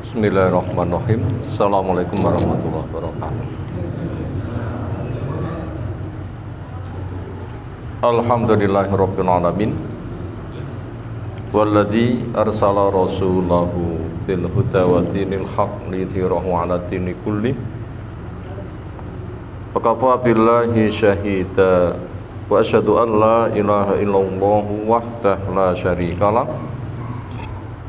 Bismillahirrahmanirrahim. Assalamualaikum warahmatullahi wabarakatuh. Alhamdulillahirabbil alamin. Walladzi arsala rasulahu bil huda wa dinil haqq liyudhhirahu 'ala dini kulli. Wa kafa billahi syahida wa asyhadu an la ilaha illallah wahdahu la syarikalah.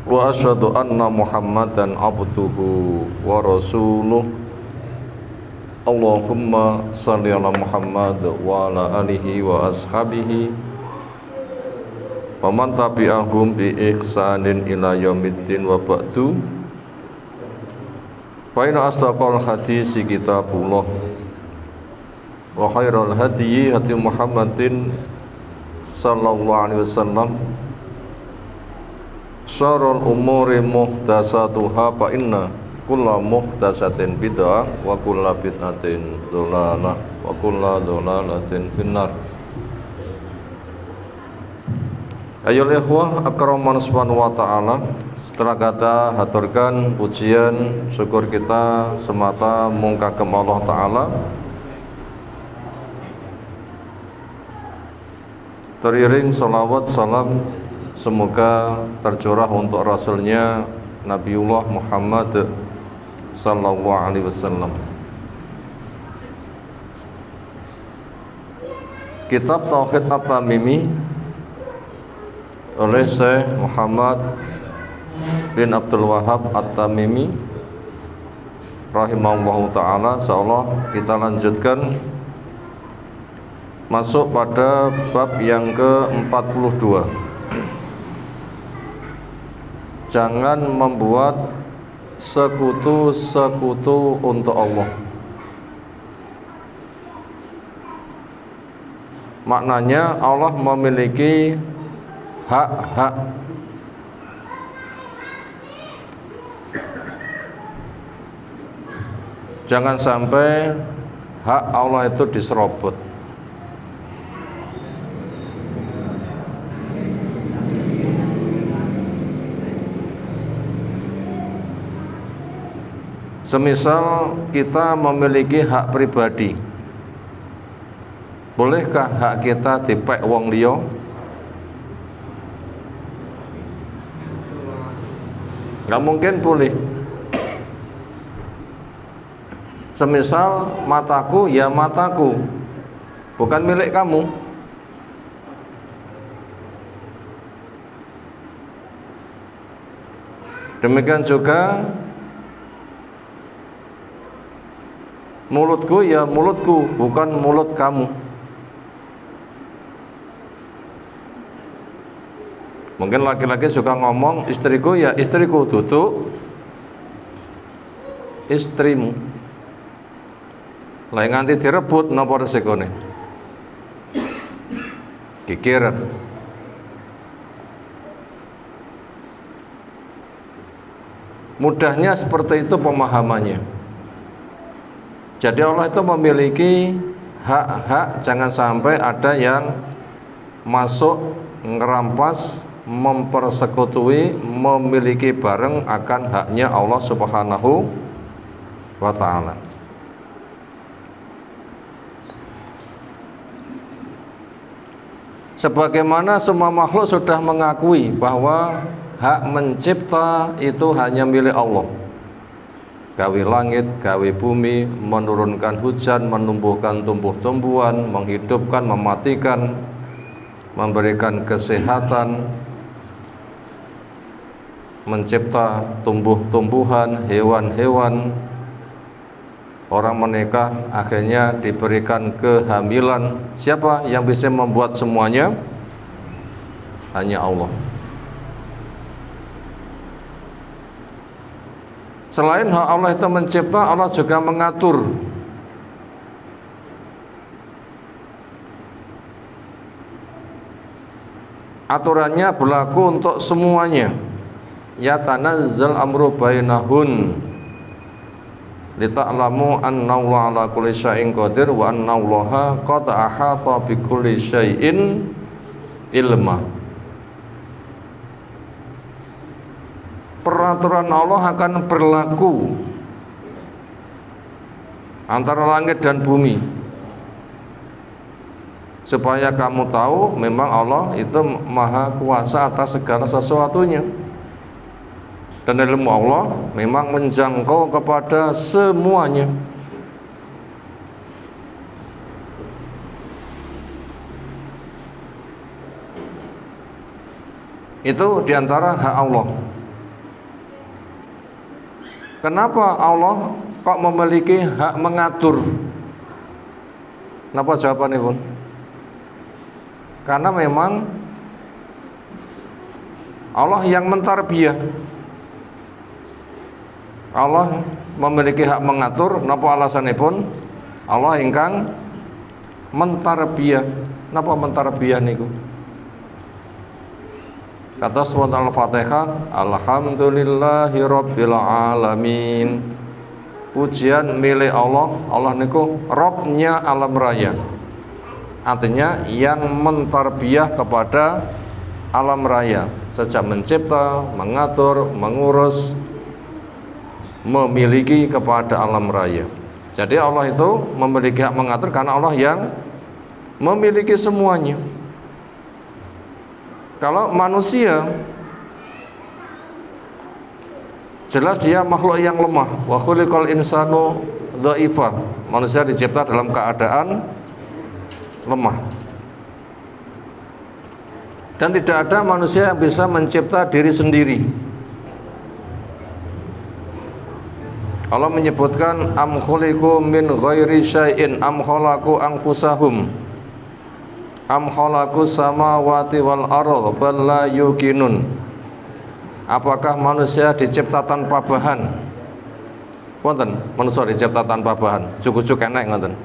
Wa asyhadu anna Muhammadan abduhu wa rasuluh. Allahumma shalli ala Muhammad wa ala alihi wa ashabihi wa man tabi'ahum bi ihsanin ila yaumiddin wa ba'du. Fa inna asdaqal hadisi kitabullah wa khairal hadyi hadi Muhammadin sallallahu alaihi wasallam. Syarrul umuri muhdatsatuha fa inna kulla muhdatsatin bid'ah wa kulla bid'atin dhalalah wa kulla dhalalatin finnar. Ayyuhal ikhwah akraman subhanahu wa ta'ala, setelah kata haturkan pujian syukur kita semata mung kagem Allah Ta'ala, teriring salawat salam semoga tercurah untuk Rasulnya Nabiullah Muhammad sallallahu alaihi wasallam. Kitab Tauhid At-Tamimi oleh Syekh Muhammad bin Abdul Wahhab At-Tamimi rahimahullahu ta'ala. Insyaallah kita lanjutkan masuk pada bab yang ke-42. Jangan membuat sekutu-sekutu untuk Allah. Maknanya Allah memiliki hak-hak. Jangan sampai hak Allah itu diserobot. Semisal kita memiliki hak pribadi, bolehkah hak kita dipek wong liya? Nggak mungkin boleh. Semisal mataku ya mataku, bukan milik kamu. Demikian juga mulutku ya mulutku, bukan mulut kamu. Mungkin laki-laki suka ngomong istriku ya istriku, duduk istrimu. Lah nganti direbut napa resikone? Kikir. Mudahnya seperti itu pemahamannya. Jadi Allah itu memiliki hak-hak, jangan sampai ada yang masuk, ngerampas, mempersekutui, memiliki bareng akan haknya Allah Subhanahu wa ta'ala. Sebagaimana semua makhluk sudah mengakui bahwa hak mencipta itu hanya milik Allah. Gawe langit, gawe bumi, menurunkan hujan, menumbuhkan tumbuh-tumbuhan, menghidupkan, mematikan, memberikan kesehatan, mencipta tumbuh-tumbuhan, hewan-hewan, orang menikah akhirnya diberikan kehamilan. Siapa yang bisa membuat semuanya? Hanya Allah. Selain hak Allah itu mencipta, Allah juga mengatur. Aturannya berlaku untuk semuanya. Ya tanazzal amru bainahun lita'lamu annallaha ala kulli syai'in qadir wa annallaha qad ahata bi kulli syai'in ilma. peraturan Allah akan berlaku antara langit dan bumi, supaya kamu tahu memang Allah itu maha kuasa atas segala sesuatunya, dan ilmu Allah memang menjangkau kepada semuanya. Itu diantara hak Allah. Kenapa Allah kok memiliki hak mengatur? Kenapa jawabannya pun? Karena memang Allah yang mentarbiyah. Allah memiliki hak mengatur. Napa alasannya pun? Allah ingkang mentarbiyah. Napa mentarbiyah niku? Kata surat Al-Fatihah, Alhamdulillahi Rabbil Alamin. Pujian milik Allah. Allah niku Robnya alam raya. Artinya yang mentarbiyah kepada alam raya, sejak mencipta, mengatur, mengurus, memiliki kepada alam raya. Jadi Allah itu memiliki hak mengatur karena Allah yang memiliki semuanya. Kalau manusia, jelas dia makhluk yang lemah. Wa khuliqal insanu dha'ifa. Manusia dicipta dalam keadaan lemah. Dan tidak ada manusia yang bisa mencipta diri sendiri. Allah menyebutkan am khuliqu min ghairi syai'in am khalaqu anfusahum am khalaqus samawati wal ardh bal la yuqinun. Apakah manusia dicipta tanpa bahan? Wonten, manusia dicipta tanpa bahan. Cukup-cukup enak ngoten.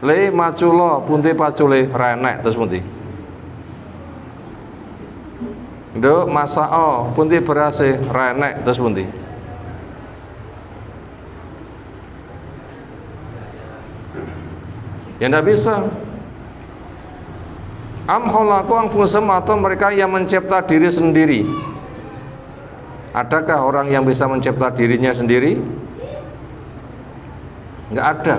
Le maculo punti pacule renek terus pundi? Nduk masao punti berase renek terus pundi? Ya tidak bisa. Am khalaqu anfusahum, atau mereka yang mencipta diri sendiri. Adakah orang yang bisa mencipta dirinya sendiri? Enggak ada.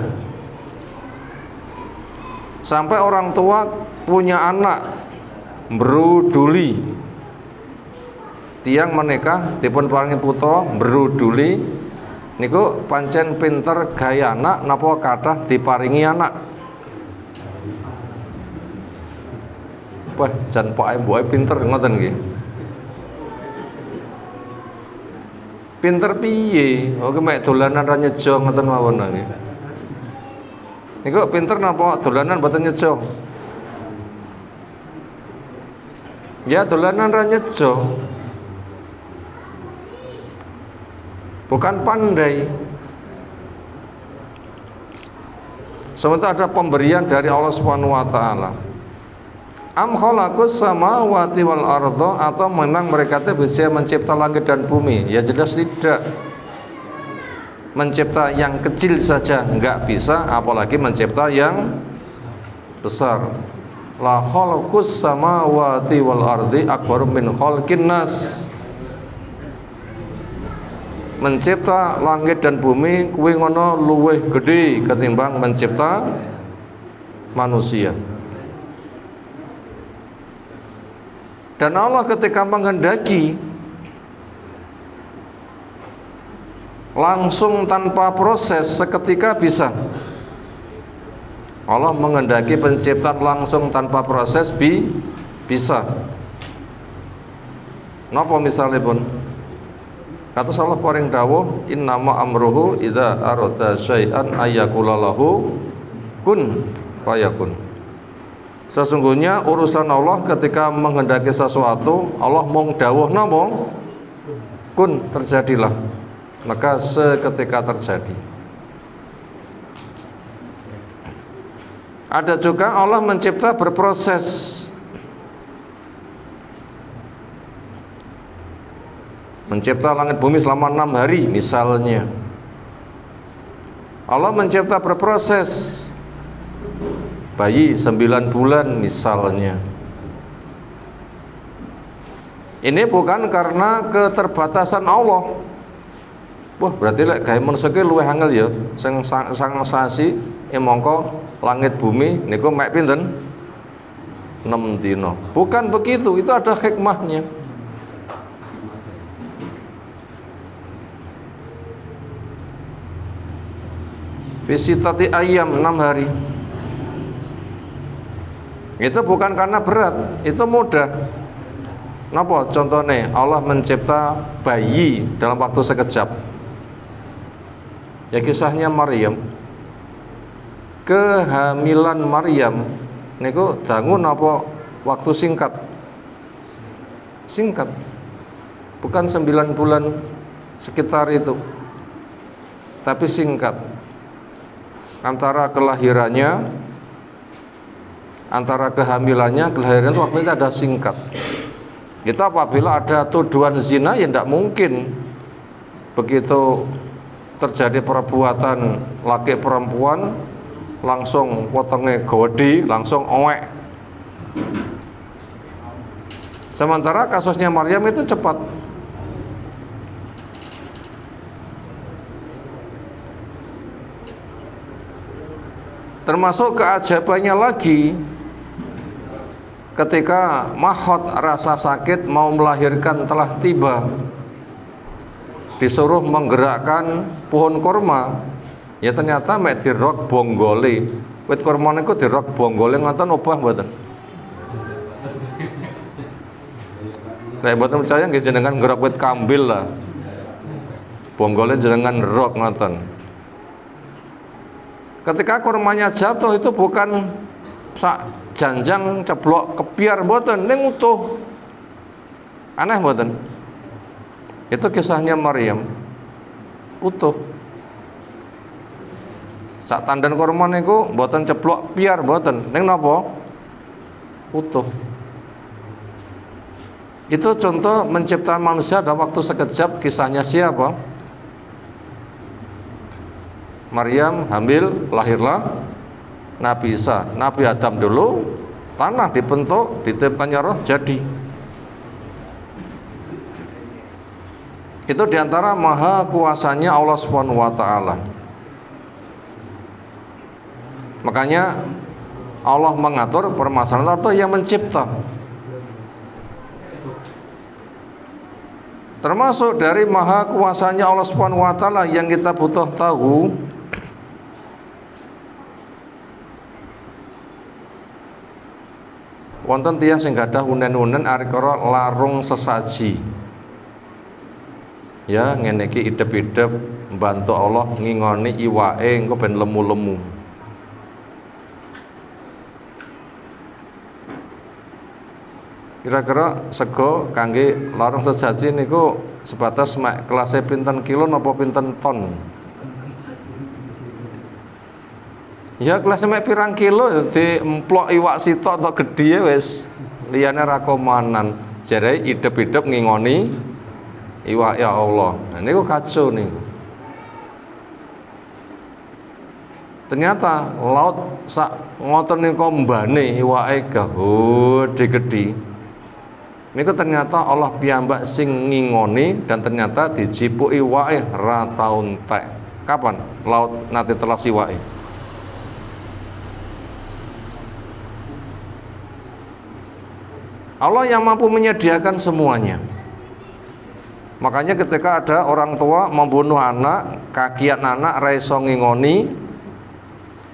Sampai orang tua punya anak beruduli, tiang menikah dipun paringi putra beruduli niku pancen pinter gaya anak napa kathah diparingi anak. Wah, jan poke mboke pinter ngoten nggih. Pinter piye? Oke mek dolanan ra nyejo ngoten mawon nggih. Niku pinter napa dolanan mboten nyejo? Ya dolanan ra nyejo. Bukan pandai. Sementara ada pemberian dari Allah Subhanahu wa taala. Am khalaqus samawati wal ardh, atau memang mereka itu bisa mencipta langit dan bumi? Ya jelas tidak. Mencipta yang kecil saja enggak bisa, apalagi mencipta yang besar. La khalaqus samawati wal ardi akbar min khalqin nas. Mencipta langit dan bumi kuwi ngono luwih gede ketimbang mencipta manusia. Dan Allah ketika menghendaki langsung tanpa proses seketika bisa. Allah menghendaki penciptaan langsung tanpa proses bisa. Napa misalnya pun? Kata Allah paring dawuh innama amruhu idza arada syai'an ayyakula lahu kun fayakun. Sesungguhnya urusan Allah ketika menghendaki sesuatu, Allah mung dawuh napa? Kun, terjadilah. Maka seketika terjadi. Ada juga Allah mencipta berproses. Mencipta langit bumi selama 6 hari misalnya. Allah mencipta berproses. bayi 9 bulan misalnya. Ini bukan karena keterbatasan Allah. Wah, berarti lek gawe manusa ki luwih angel ya. Sing sang sasi mongko langit bumi niku mek pinten? 6 dina. Bukan begitu, itu ada hikmahnya. Fisitati ayam 6 hari. Itu bukan karena berat, itu mudah. Napa contohnya? Allah mencipta bayi dalam waktu sekejap. Ya kisahnya Maryam. Kehamilan Maryam niku dangu napa waktu singkat. Singkat. Bukan 9 bulan sekitar itu. Tapi singkat. Antara kelahirannya, antara kehamilannya, kelahiran itu waktu itu ada singkat. Itu apabila ada tuduhan zina ya tidak mungkin begitu terjadi perbuatan laki perempuan langsung potongnya godi, langsung owek. Sementara kasusnya Maryam itu cepat. Termasuk keajabannya lagi, ketika mahot rasa sakit mau melahirkan telah tiba, disuruh menggerakkan pohon korma, ya ternyata mek dirok bonggole. Wit korma niku dirok bonggole ngoten obah mboten? Nek mboten percaya nggih jenengan gerok wit kambil lah. Bonggole jenengan rok ngoten. Ketika kormanya jatuh itu bukan sak janjang ceblok kepiar mboten, ning utuh. Aneh mboten? Itu kisahnya Maryam. Utuh. Sak tandan korma niku mboten ceblok piar mboten, ning napa? Utuh. Itu contoh menciptakan manusia dalam waktu sekejap. Kisahnya siapa? Maryam hamil, lahirlah Nabi Isa. Nabi Adam dulu, tanah dibentuk, ditiupkannya roh, jadi. Itu diantara maha kuasanya Allah Subhanahu wa ta'ala. Makanya Allah mengatur permasalahan atau yang mencipta. Termasuk dari maha kuasanya Allah Subhanahu wa ta'ala yang kita butuh tahu, wonten tiyang sing gadah unen-unen arikara larung sesaji. Ya ngene iki idep-idep mbantu Allah ngingoni iwake engko ben lemu-lemu. Kira-kira sego kangge larung sesaji niku sebatas mek kelasé pinten kilo napa pinten ton? Ya kelas mek pirang kilo diemplok iwak sitok tok gedhe wis liyane ra komanan. Jare idep-idep ngingoni iwak ya Allah. Nah niku kacau niku. Ternyata laut sak ngoten niku mbane iwake gedhe-gedhe. Niku ternyata Allah piyambak sing ngingoni dan ternyata dijipuk iwake ra tau entek. Kapan laut nate telas iwake? Allah yang mampu menyediakan semuanya. Makanya ketika ada orang tua membunuh anak, kakian anak ra iso ngingoni,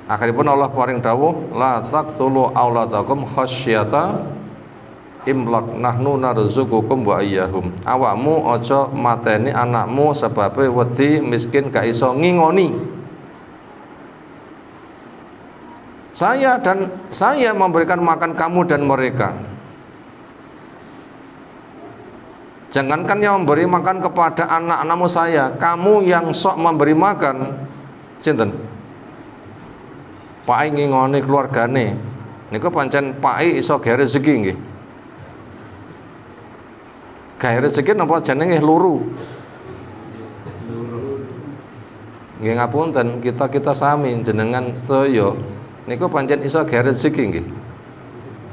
akhiripun Allah paring dawuh la taqtulu auladakum khasyata imlak nahnu narzuqukum wa iyyahum. Awakmu aja mateni anakmu sebabe wedi miskin gak iso ngingoni. Saya memberikan makan kamu dan mereka. Jangankan yang memberi makan kepada anak-anakmu saya, kamu yang sok memberi makan, sinten? Pai ngingoni keluargane. Niku pancen pai iso gawe rezeki nggih. Gawe rezeki napa jenenge luru? Nggih ngapunten, kita sami jenengan sedaya niku pancen iso gawe rezeki nggih.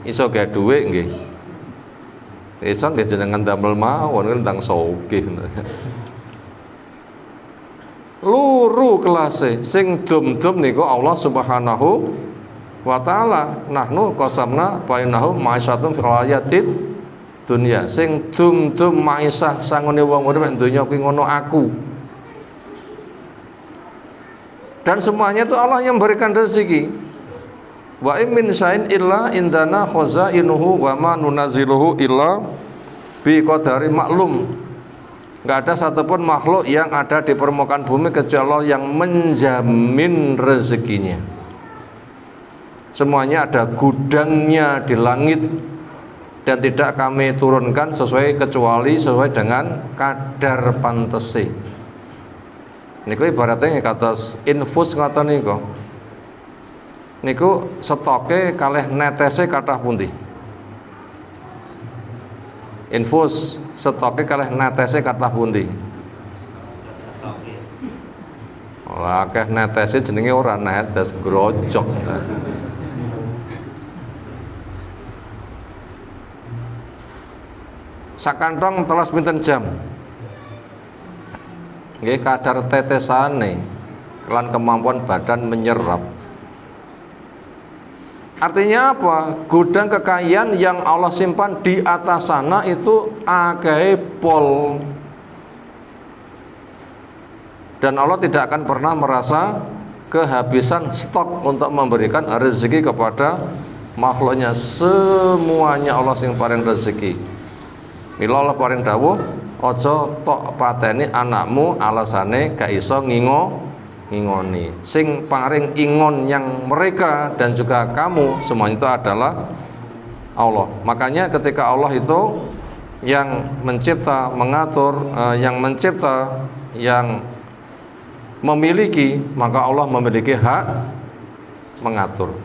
Iso gawe dhuwit nggih. Iso nggih jenengan damel mawon ndang sugih. Luru kelase sing dum-dum niku Allah Subhanahu wa taala. Nahnu qasamna bainahum ma'isyatum fil hayatid dunya. Sing dum-dum maisah sangone wong urip nek donya kuwi ngono aku. Dan semuanya itu Allah yang memberikan rezeki. Wa min syai'in illa indana khazainuhu wa ma nunazziluhu illa bi qadari maklum. Nggak ada satupun makhluk yang ada di permukaan bumi kecuali Allah yang menjamin rezekinya. Semuanya ada gudangnya di langit dan tidak kami turunkan kecuali sesuai dengan kadar pantese. Niku ibaratnya kata infus ngoten niku. Niku stoke kalih netese kathah pundi? Infus stoke kalih netese kathah pundi? Lah akeh netese jenenge ora netes, grojok. Sakantong telas pinten jam? Nggih kadar tetesane lan kemampuan badan menyerap. Artinya apa? Gudang kekayaan yang Allah simpan di atas sana itu akeh pol. Dan Allah tidak akan pernah merasa kehabisan stok untuk memberikan rezeki kepada makhluknya. Semuanya Allah sing paring rezeki. Mila Allah paring dawuh, aja tok pateni anakmu alasane gak iso ngingoni. Sing paring ingon yang mereka dan juga kamu semuanya itu adalah Allah. Makanya ketika Allah itu yang mencipta, mengatur, yang memiliki, maka Allah memiliki hak mengatur.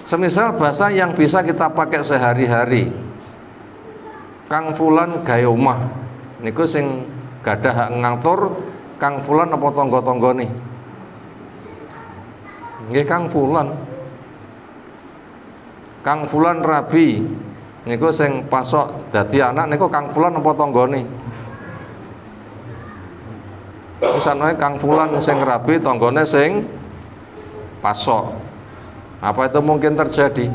Semisal bahasa yang bisa kita pakai sehari-hari, Kang Fulan gawe omah niku sing gadah hak ngatur Kang Fulan apa tangga-tanggane? Nggih Kang Fulan. Kang Fulan rabi niku sing pasok dadi anak niku Kang Fulan apa tanggane? Misane Kang Fulan sing rabi tanggane sing pasok. Apa itu mungkin terjadi?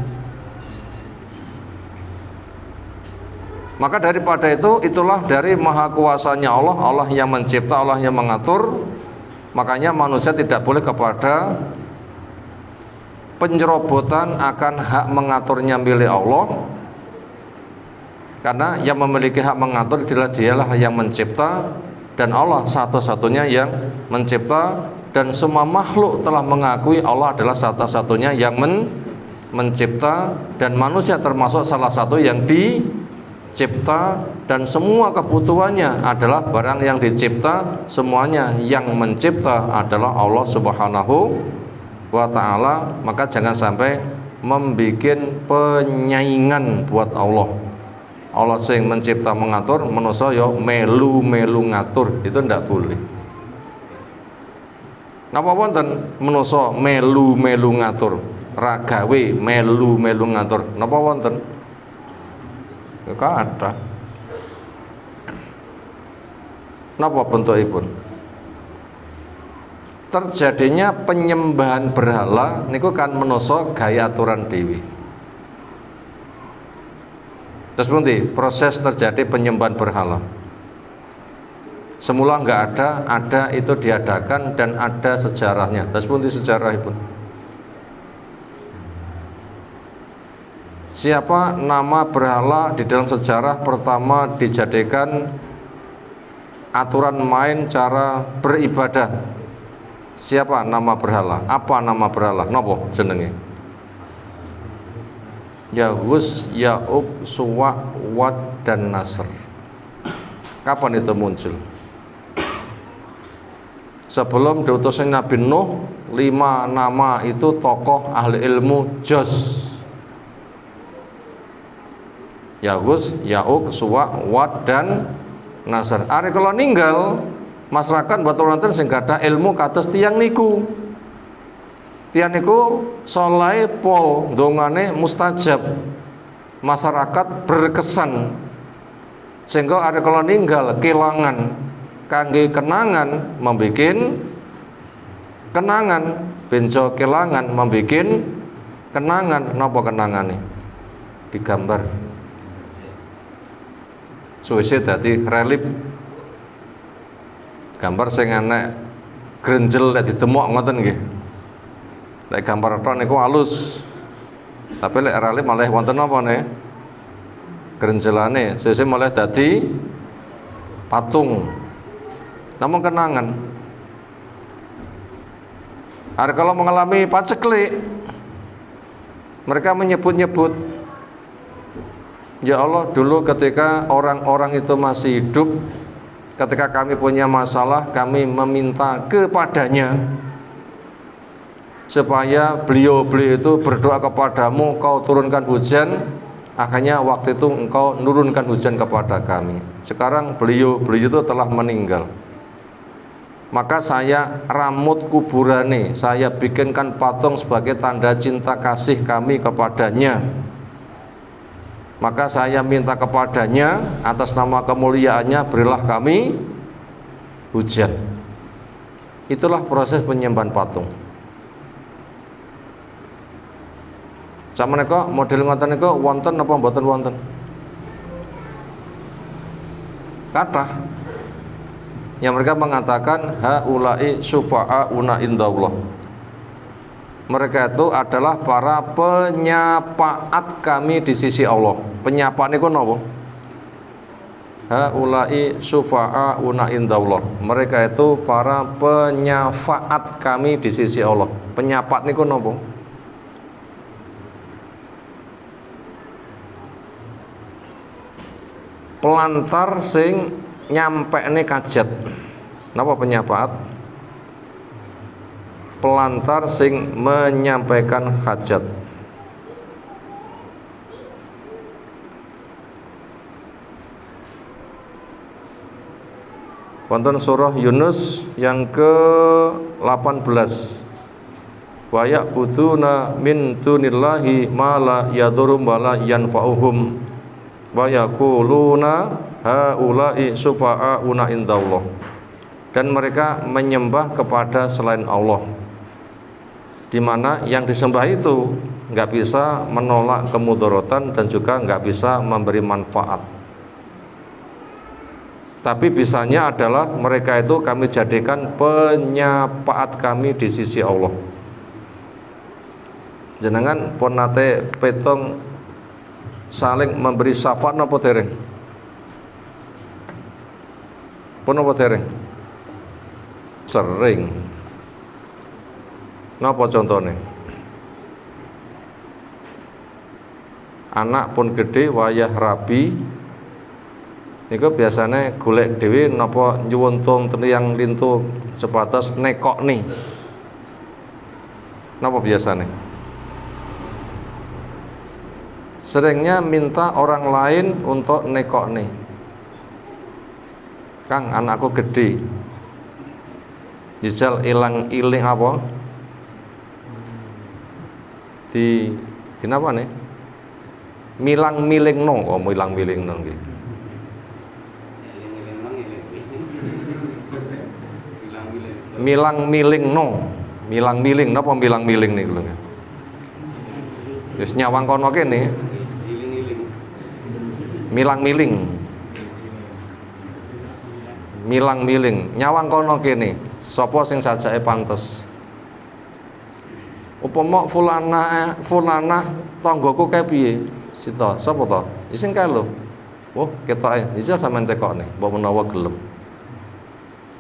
Maka daripada itu, itulah dari maha kuasanya Allah, Allah yang mencipta, Allah yang mengatur. Makanya manusia tidak boleh kepada penyerobotan akan hak mengaturnya milik Allah. Karena yang memiliki hak mengatur dialah yang mencipta, dan Allah satu-satunya yang mencipta, dan semua makhluk telah mengakui Allah adalah satu-satunya yang mencipta, dan manusia termasuk salah satu yang dicipta, dan semua kebutuhannya adalah barang yang dicipta. Semuanya yang mencipta adalah Allah Subhanahu wa ta'ala. Maka jangan sampai membuat penyaingan buat Allah. Allah sing mencipta mengatur, manusia yo melu-melu ngatur, itu ndak boleh. Napa wonten manusia melu-melu ngatur, ragawe melu-melu ngatur, napa wonten? Kathah. Napa bentukipun? Terjadinya penyembahan berhala niku kan manusa gaya aturan dewi. Terus pundi proses terjadi penyembahan berhala? Semula enggak ada itu diadakan dan ada sejarahnya. Terus pundi sejarahipun? Siapa nama berhala di dalam sejarah pertama dijadikan aturan main cara beribadah? Siapa nama berhala? Apa nama berhala? Napa jenenge? Yahus, Ya'uq, Suwa, Wad, dan Nasr. Kapan itu muncul? Sebelum diutusnya Nabi Nuh, 5 nama itu tokoh ahli ilmu jos. Yahus, Ya'uq, Suwa, Wad, dan Nasr. Ari kalau ninggal masyarakat batu wonten sing gadah ilmu kados tiyang niku. Tiyan niku saleh pol dongane mustajab. Masyarakat berkesan sehingga ada kalau ninggal kelangan kangge kenangan membikin kenangan benjo kelangan membikin kenangan napa kenangane digambar suwise dadi relief gambar sing enek grenjel lek ditemok ngoten nggih lek gambar tok niku halus tapi lek relief malah wonten napa ne grenjelane sesuk malah dadi patung namun kenangan. Ada kalau mengalami paceklik mereka menyebut-nyebut ya Allah dulu ketika orang-orang itu masih hidup ketika kami punya masalah kami meminta kepadanya supaya beliau itu berdoa kepadamu kau turunkan hujan akhirnya waktu itu engkau nurunkan hujan kepada kami sekarang beliau itu telah meninggal maka saya ramut kuburane saya bikinkan patung sebagai tanda cinta kasih kami kepadanya maka saya minta kepadanya atas nama kemuliaannya berilah kami hujan. Itulah proses penyembahan patung. Sakmenika model ngoten niku wonten apa mboten wonten? Kathah yang mereka mengatakan haula'i syufa'auna indallah. Mereka itu adalah para penyafaat kami di sisi Allah. Penyafaat niku napa? Haula'i syufa'auna indallah. Mereka itu para penyafaat kami di sisi Allah. Penyafaat niku napa? Pelantar sing nyampekne kajat. Napa penyafaat? Pelantar sing menyampaikan hajat. Wonten surah Yunus yang ke-18. Wa ya'buduna min dunillahi ma la yadhurrum wa la yanfa'uhum wa yaquluna haula'i syufa'auna indallah. Dan mereka menyembah kepada selain Allah, di mana yang disembah itu nggak bisa menolak kemudaratan dan juga nggak bisa memberi manfaat. Tapi bisanya adalah mereka itu kami jadikan penyafaat kami di sisi Allah. Jenengan pun nate petong saling memberi syafaat napa dereng? Pun napa dereng? Sering. Napa contohnya? Anak pun gede wayah rabi niku biasanya golek dhewe napa nyuwun tong tiyang lintu sebatas nekokni. Napa biasanya? Seringnya minta orang lain untuk nekokni. Kang, anakku gede. Jajal ilang-iling apa? Di kenapa nih? Milang-miling no, oh milang-miling no nggih. Milang-miling no, milang-miling napa milang-miling niku lho. Wis nyawang kono kene. Milang-miling. Milang-miling, nyawang kono kene. Sapa sing sajake pantes? Upama fulana tanggoku kae piye? Sita, sapa to? Ising kae lho. Oh, ketoke. Isa sampean tekokne, mbok menawa gelem.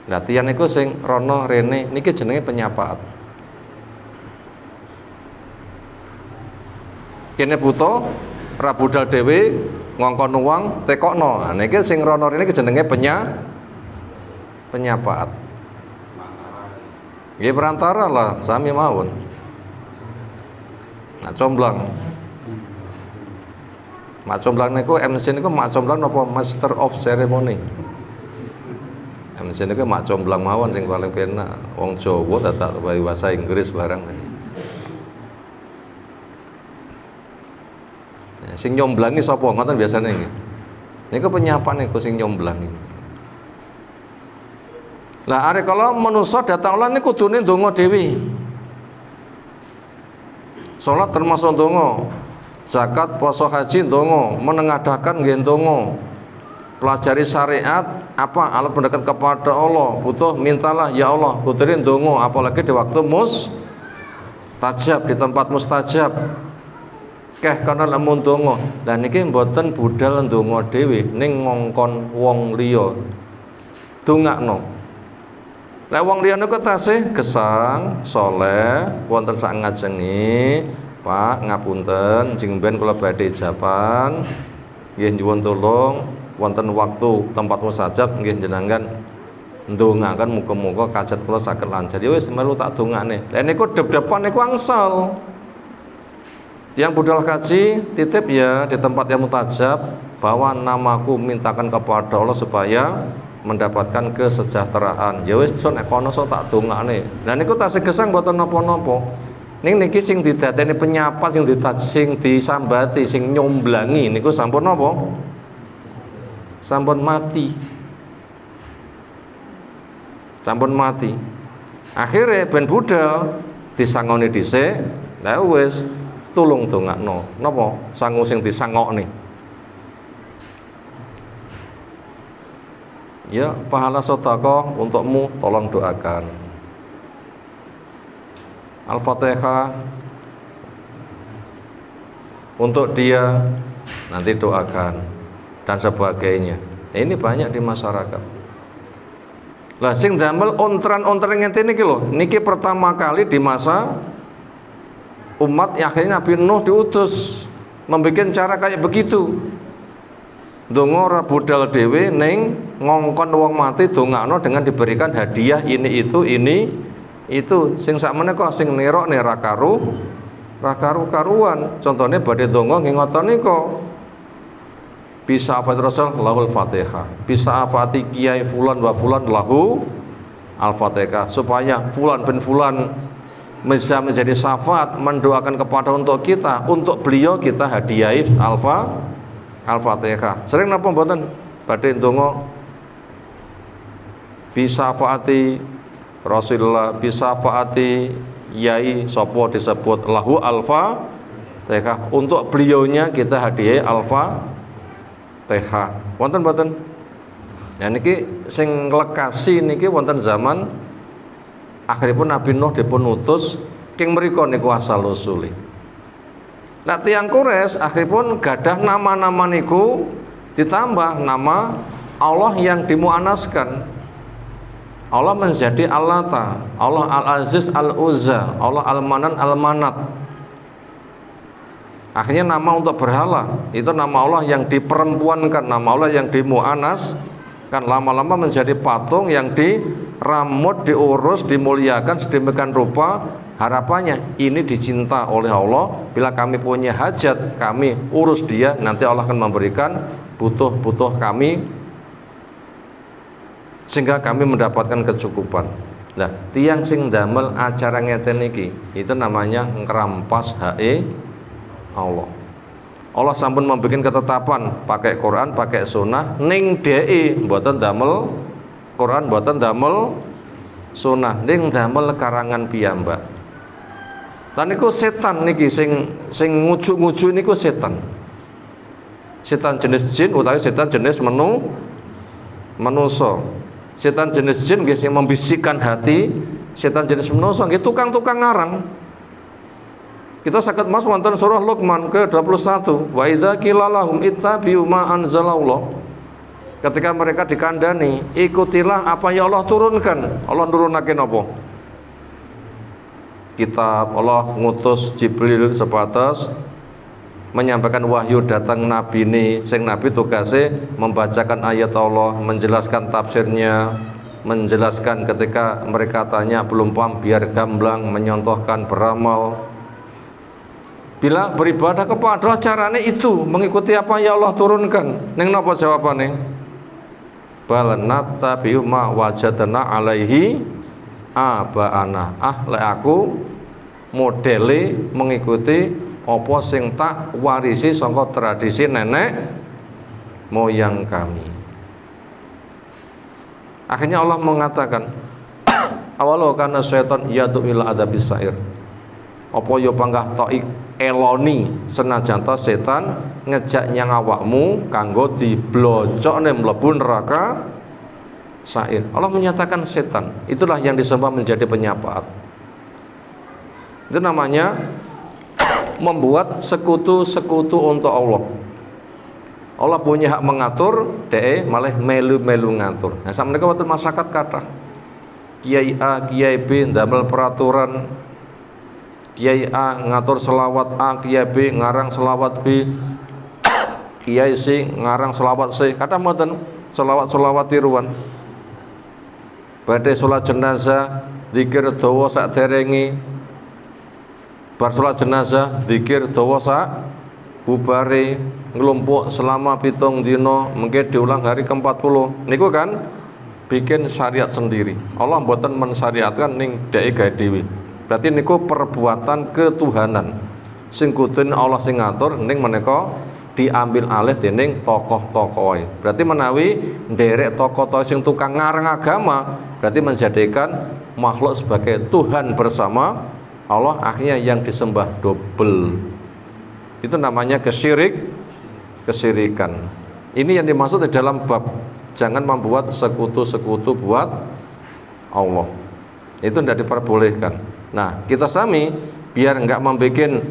Lah tiyang niku sing rono rene niki jenenge penyafaat. Kene buta, ra budal dhewe ngongkon uang tekokno. Nah niki sing rono rene jenenge penyafaat. Nggih perantara lah sami mawon. Mak comblang. Mak comblang niku MC niku mak comblang napa master of ceremony. MC niku mak comblang mawon sing paling penak. Wong Jawa tak bahasa Inggris barang. Sing nyomblangi sapa ngoten biasane nggih. Niku penyapan niku sing nyomblangi. Lah arek kala manusa datang Allah niku kudune ndonga dhewe. Salat termasuk ndonga. Zakat, puasa, haji ndonga, menengadakan nggih ndonga. Pelajari syariat apa alat mendekat kepada Allah, butuh mintalah ya Allah, kudune ndonga, apalagi di waktu mustajab, di tempat mustajab. Keh kana lamun ndonga. Lah niki mboten budal ndonga dhewe ning ngongkon wong liya. Dongakno. Lek wong liya niku tasih gesang, saleh, wonten sak ngajengi, Pak ngapunten jeng ben kula badhe japan. Nggih nyuwun tulung wonten waktu tempat mustajab nggih jenengan ndongaken muga-muga kajat kula saged lancar. Ya wis melu tak dongakne. Lah niku dep-depan niku angsal. Yang budal kaji titip ya di tempat yang mustajab, bawa namaku mintakan kepada Allah supaya mendapatkan kesejahteraan. Ya wis son ekono so tak dongakne. Lah niku tasih gesang mboten napa-napa. Ning niki sing didadeni penyapat, sing disambati, sing nyomblangi niku sampun napa? Sampun mati. Sampun mati. Akhire ben budal disangoni dhisik, lah wis tulung dongakno. Napa? Sangu sing disangokne. Ya, pahala sedekah untukmu tolong doakan. Al-Fatihah untuk dia nanti doakan dan sebagainya. Ini banyak di masyarakat. Lah sing damel ontran-ontran ngene iki lho, niki pertama kali di masa umat akhirnya Nabi Nuh diutus membikin cara kayak begitu. Donga ora budal dhewe ning ngongkon wong mati dongakno dengan diberikan hadiah ini itu sing sakmene kok sing nerok nek ra karuan. Contone badhe donga nggih ngoten nika. Bisa afat Rasul lahul Fatihah. Bisa afati kiai fulan wa fulan lahu al-Fatihah supaya fulan bin fulan bisa menjadi syafaat mendoakan kepada untuk kita, untuk beliau kita hadiahi Al-Fatihah. Sering napa mboten badhe ndonga bisa faati Rasulullah, bisa faati yai sapa disebut lahu Al-Fatihah, untuk beliaunya kita hadiahi Al-Fatihah. Wonten mboten? Ya niki sing lekasi niki wonten zaman akhiripun Nabi Nuh dipun utus king mriku niku asal usule. Nah tiyang Quraisy akhiripun gadah nama-nama niku ditambah nama Allah yang dimuannaskan. Allah menjadi Al-Lata, Allah Al-Aziz Al-Uzza, Allah Al-Manan Al-Manat. Akhirnya nama untuk berhala itu nama Allah yang diperempuankan, nama Allah yang dimuannaskan, lama-lama menjadi patung yang diramut, diurus, dimuliakan sedemikian rupa. Harapannya ini dicinta oleh Allah. Bila kami punya hajat, kami urus dia, nanti Allah akan memberikan butuh kami sehingga kami mendapatkan kecukupan. Nah, tiang sing damel acara ngeten iki itu namanya ngrampas hae Allah. Allah sampun membuat ketetapan pakai Quran, pakai sunnah ning DE mboten damel Quran, mboten damel sunnah, ning damel karangan piyambak. Lan niku setan niki sing ngujuk-ngujuk niku setan. Setan jenis jin utawi setan jenis manusa. Setan jenis jin nggih sing membisikkan hati, setan jenis manusa nggih tukang-tukang ngarang. Kita saged mas wonten surah Luqman ke-21, wa idza qila lahum ittabi'u ma anzalallah. Ketika mereka dikandani, ikutilah apa yang Allah turunkan. Allah nurunake napa? Kitab. Allah ngutus Jibril sebatas menyampaikan wahyu datang nabi ini, sing nabi tugasnya membacakan ayat Allah, menjelaskan tafsirnya, menjelaskan ketika mereka tanya belum paham biar gamblang, menyontohkan beramal. Bila beribadah kepada Allah caranya itu mengikuti apa yang Allah turunkan. Neng napa jawabane? Bal nattabi'u ma wajadna alaihi abaana. Lek aku modele mengikuti apa sing tak warisi saka tradisi nenek moyang kami. Akhirnya Allah mengatakan, awalau kana syaitan yadu ila adabis sa'ir. Apa yo panggah tok eloni senajan ta setan ngejak nyang awakmu kanggo diblocokne mlebu neraka sa'ir. Allah menyatakan setan itulah yang disembah menjadi penyapaat. Itu namanya membuat sekutu-sekutu untuk Allah. Allah punya hak mengatur, DE malah melu-melu ngatur. Nah, sak menika wonten masyarakat kathah. Kiai A, Kiai B ndamel peraturan. Kiai A ngatur selawat A, Kiai B ngarang selawat B. Kiai C ngarang selawat C. Kathah mboten selawat-selawat tiruan. Badhe salat jenazah, zikir dawa sakderenge. Bar salat jenazah, zikir dawa sak bubare, ngelumpuk selama 7 dina, mungkin diulang hari ke-40. Niku kan bikin syariat sendiri. Allah mboten mensyariatkan ning dhek gawe dhewe. Berarti niku perbuatan ketuhanan. Sing kudune Allah sing ngatur ning menika diambil alih dening tokoh-tokohe. Berarti menawi nderek tokoh-tokoh sing tukang ngarang agama, berarti menjadikan makhluk sebagai Tuhan bersama Allah, akhirnya yang disembah double. Itu namanya kesyirikan. Ini yang dimaksud di dalam bab jangan membuat sekutu-sekutu buat Allah. Itu tidak diperbolehkan. Nah, kita sami biar enggak membuat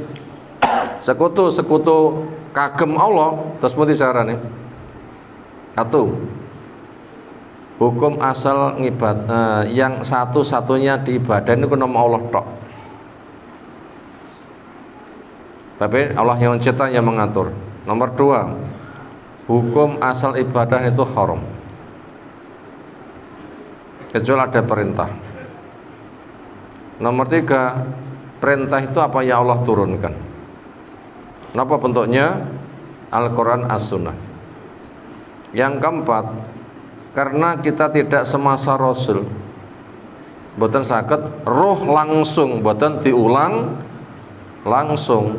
sekutu-sekutu kagem Allah, terus putih carane. Satu, hukum asal yang satu-satunya diibadah itu nama Allah tok. Tapi Allah yang mencipta, yang mengatur. Nomor 2, hukum asal ibadah itu haram kecuali ada perintah. Nomor 3, perintah itu apa yang Allah turunkan. Kenapa bentuknya? Al-Quran, As-Sunnah. Yang keempat, karena kita tidak semasa Rasul, boten saged roh langsung, boten diulang langsung.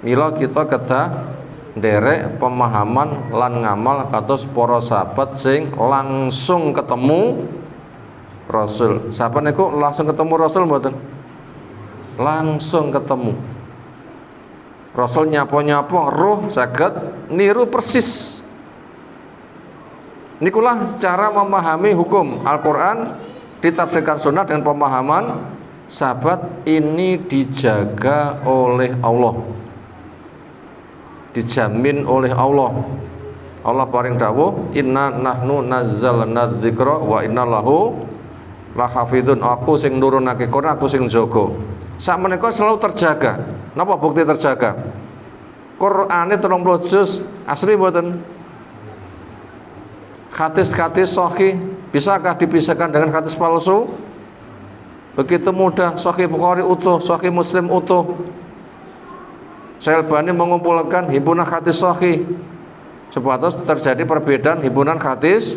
Mila kita kedah nderek pemahaman lan ngamal kados para sahabat sing langsung ketemu Rasul. Sahabat niku langsung ketemu Rasul mboten? Langsung ketemu. Rasul nyapa-nyapa roh saged niru persis. Nikulah cara memahami hukum Al-Quran ditafsirkan sunnah dengan pemahaman sahabat. Ini dijaga oleh Allah, dijamin oleh Allah. Allah paring dawuh, inna nahnu nazzalna dzikra wa inna lahu lahafidun. Aku sing nurunake Quran, aku sing jaga. Sak menika selalu terjaga. Napa bukti terjaga? Qur'ane 30 juz asli mboten? Hadis-hadis sahih bisakah dipisahkan dengan hadis palsu? Begitu mudah. Sahih Bukhari utuh, Sahih Muslim utuh. Syalbani mengumpulkan himpunan hadis sahih. Sebatas terjadi perbedaan himpunan hadis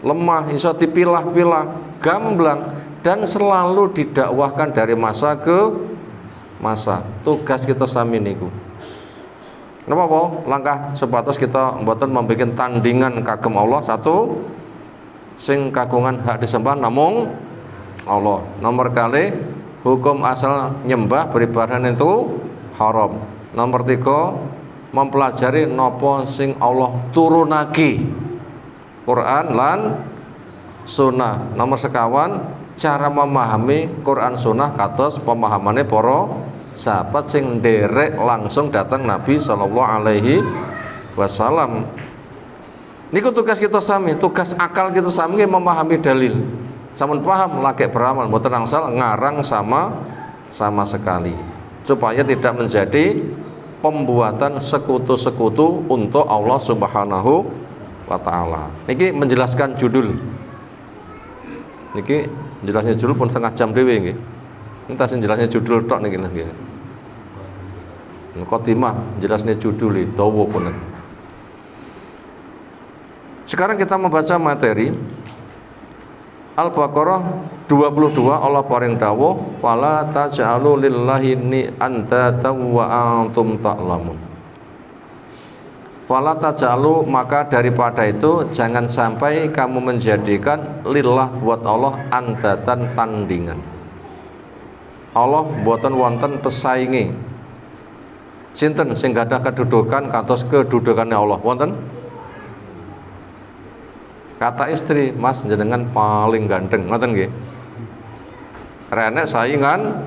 lemah, iso dipilah-pilah, gamblang, dan selalu didakwahkan dari masa ke masa. Tugas kita sami niku. Napa apa? Langkah sebatas kita mboten membuat tandingan kagem Allah. Satu, sing kagungan hak disembah namung Allah. Nomor kali, hukum asal nyembah beribadah itu haram. Nomor 3, mempelajari nopo sing Allah turunake, Quran lan sunnah. Nomor 1, cara memahami Quran sunnah kados pemahamannya para sahabat sing nderek langsung datang Nabi sallallahu alaihi wasallam. Niku tugas kita sami, tugas akal kita sami memahami dalil. Sampun paham lagi beramal, mboten angsal ngarang sama sekali, supaya tidak menjadi pembuatan sekutu-sekutu untuk Allah Subhanahu wa taala. Niki menjelaskan judul. Niki jelasnya judul pun setengah jam dhewe nggih. Entah sing jelasnya judul tok niki nggih. Khotimah jelasnya judul iki dawa pun. Sekarang kita membaca materi Al-Baqarah 22 Allah paring dawuh fala taj'alu lillahi ni andatan wa antum ta'lamun. Fala taj'alu, maka daripada itu jangan sampai kamu menjadikan lillah buat Allah andatan tandingan. Allah mboten wonten pesaingi. Sinten sing gadah kedudukan kados kedudukannya Allah wonten? Kata istri, Mas jenengan paling ganteng, ngoten nggih. Renek saingan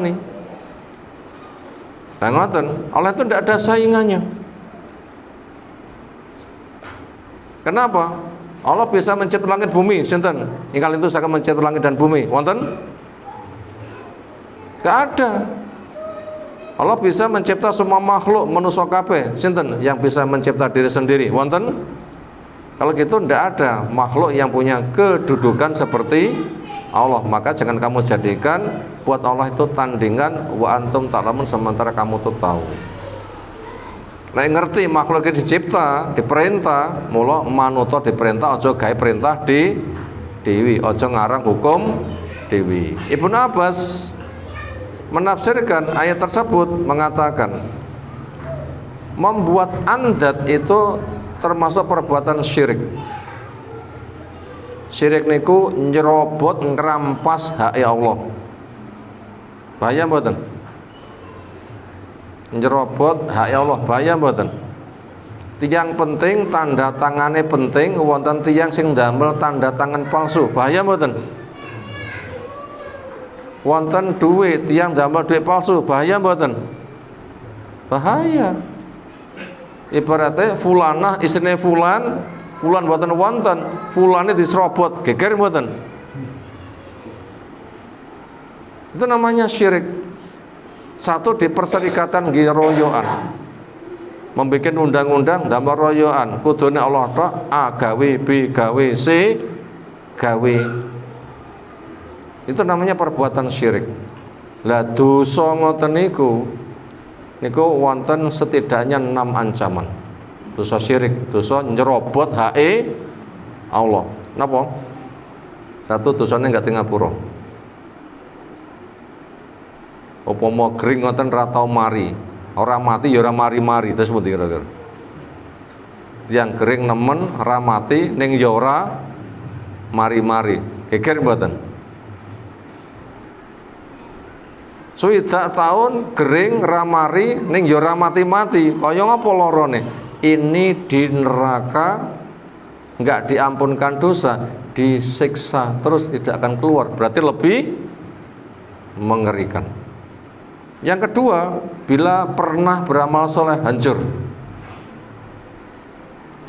nih. Nah ngoten, Allah itu tidak ada saingannya. Kenapa? Allah bisa mencipta langit bumi, sinten? Ingkang itu saged mencipta langit dan bumi, wonten? Gak ada. Allah bisa mencipta semua makhluk manusia kabeh, sinten? Yang bisa mencipta diri sendiri, wonten? Kalau gitu tidak ada makhluk yang punya kedudukan seperti Allah. Maka jangan kamu jadikan buat Allah itu tandingan wa antum ta'lamun, sementara kamu tuh tahu. Nah ngerti makhluk itu dicipta, diperintah, mula manuta diperintah aja gawe perintah di dewi, aja ngarang hukum dewi. Ibnu Abbas menafsirkan ayat tersebut mengatakan membuat andat itu termasuk perbuatan syirik. Syirik niku nyerobot ngerampas hak Allah. Bahaya mboten? Nyerobot hak Allah bahaya mboten? Tiyang penting tanda tangane penting, wonten tiyang sing ndamel tanda tangan palsu. Bahaya mboten? Wonten duit tiyang ndamel duit palsu. Bahaya mboten? Bahaya. Ibaratnya fulanah istrine fulan mboten wonten, fulane diserobot, geger mboten. Itu namanya syirik. Satu di perserikatan nggih royoan. Membikin undang-undang damel royoan, kudune Allah tok, A gawe, B gawe, C gawe. Itu namanya perbuatan syirik. Lah dosa ngoten niku wonten setidaknya 6 ancaman. Dosa syirik, dosa nyerobot hak Allah. Napa? Satu, dosane enggak ngapura. Upama gering ngoten ra tau mari, ora mati ya ora mari-mari, terus pundi kira-kira? Tiyang gering nemen ra mati ning ya ora mari-mari. Geger mboten? Suwidak tahun gering ramari ning ya ora mati-mati. Kaya ngapa lorone? Ini di neraka enggak diampunkan dosa, disiksa terus tidak akan keluar. Berarti lebih mengerikan. Yang kedua, bila pernah beramal soleh hancur.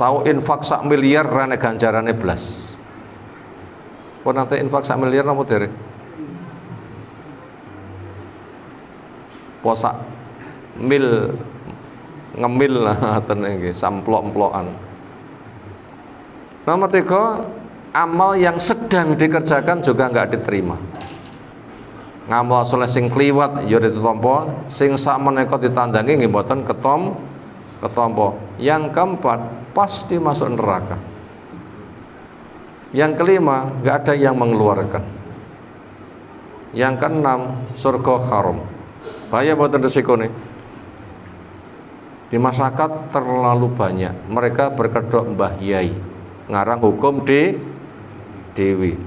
Tahu infak 1 miliar rene ganjarane blas. Kok nanti infak 1 miliar napa derek? Posak mil ngemil lah tenenge samplok-emplokan. Nomor 3, amal yang sedang dikerjakan juga enggak diterima. Ngamal soleh sing kliwat ya ditampa, sing sakmenika ditandangi nggih mboten ketampa. Yang keempat, pasti masuk neraka. Yang kelima, enggak ada yang mengeluarkan. Yang keenam, surga haram. Bahaya mboten resikone. Di masyarakat terlalu banyak mereka berkedok mbah yai, ngarang hukum dewi.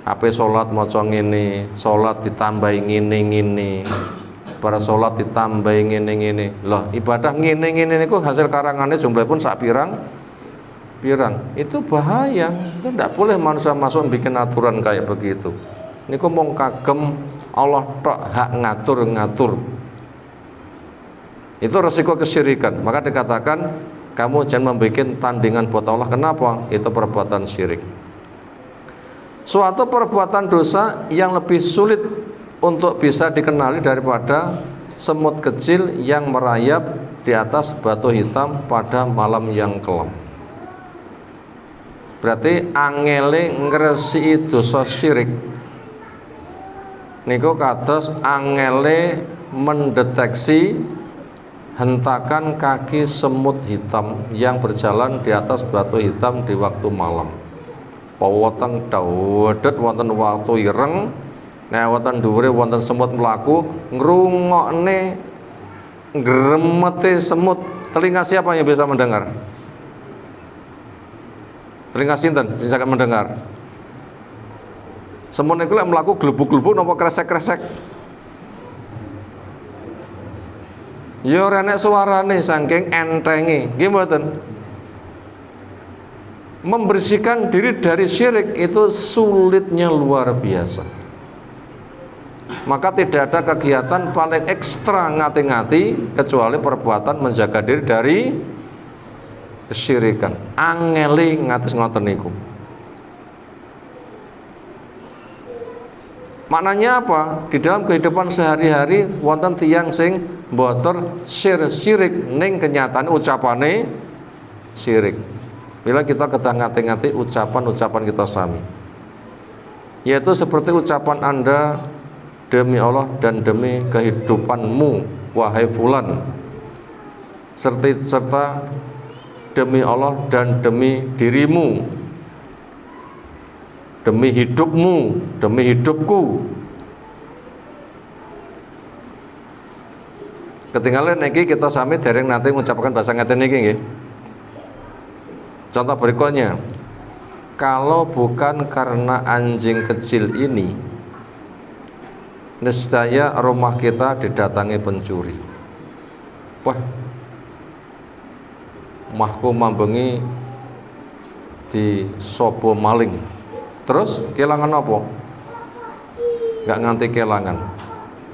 Ape salat maca ngene, salat ditambahi ngene-ngene. Para salat ditambahi ngene-ngene. Loh, ibadah ngene-ngene niku hasil karangane jumlahipun sak pirang. Itu bahaya. Itu tidak boleh manusia masuk bikin aturan kayak begitu. Niku mung kagem Allah tok hak ngatur-ngatur. Itu resiko kesyirikan. Maka dikatakan kamu jangan membuat tandingan buat Allah. Kenapa? Itu perbuatan syirik. Suatu perbuatan dosa yang lebih sulit untuk bisa dikenali daripada semut kecil yang merayap di atas batu hitam pada malam yang kelam. Berarti angele ngresiki dosa syirik niku kados angele mendeteksi hentakan kaki semut hitam yang berjalan di atas batu hitam di waktu malam. paweteng dawedet wonten watu ireng, nek wonten dhuwure wonten semut mlaku, ngrungokne gremete semut. Telinga siapa yang bisa mendengar? Telinga sinten sing saged mendengar? Semut niku lek mlaku glubuk-glubuk napa kresek-kresek? Ya ora enek suarane saking entenge, nggih mboten. Membersihkan diri dari syirik itu sulitnya luar biasa. Maka tidak ada kegiatan paling ekstra ngati-ngati kecuali perbuatan menjaga diri dari kesyirikan. Angeli ngatis ngoten niku. Maknanya apa? Di dalam kehidupan sehari-hari wonten tiyang sing mboten syirik ning kenyataan ucapane syirik. Bila kita kedah ngati-ngati ucapan-ucapan kita sami, yaitu seperti ucapan Anda, demi Allah dan demi kehidupanmu wahai fulan, serta demi Allah dan demi dirimu, demi hidupmu, demi hidupku. Ketinggalan niki kita sami dereng nanti mengucapkan bahasa ngeten niki nggih. Contoh berikutnya, kalau bukan karena anjing kecil ini, niscaya rumah kita didatangi pencuri. Wah, mahku mambengi di sobo maling. Terus kelangan apa? Gak nganti kelangan.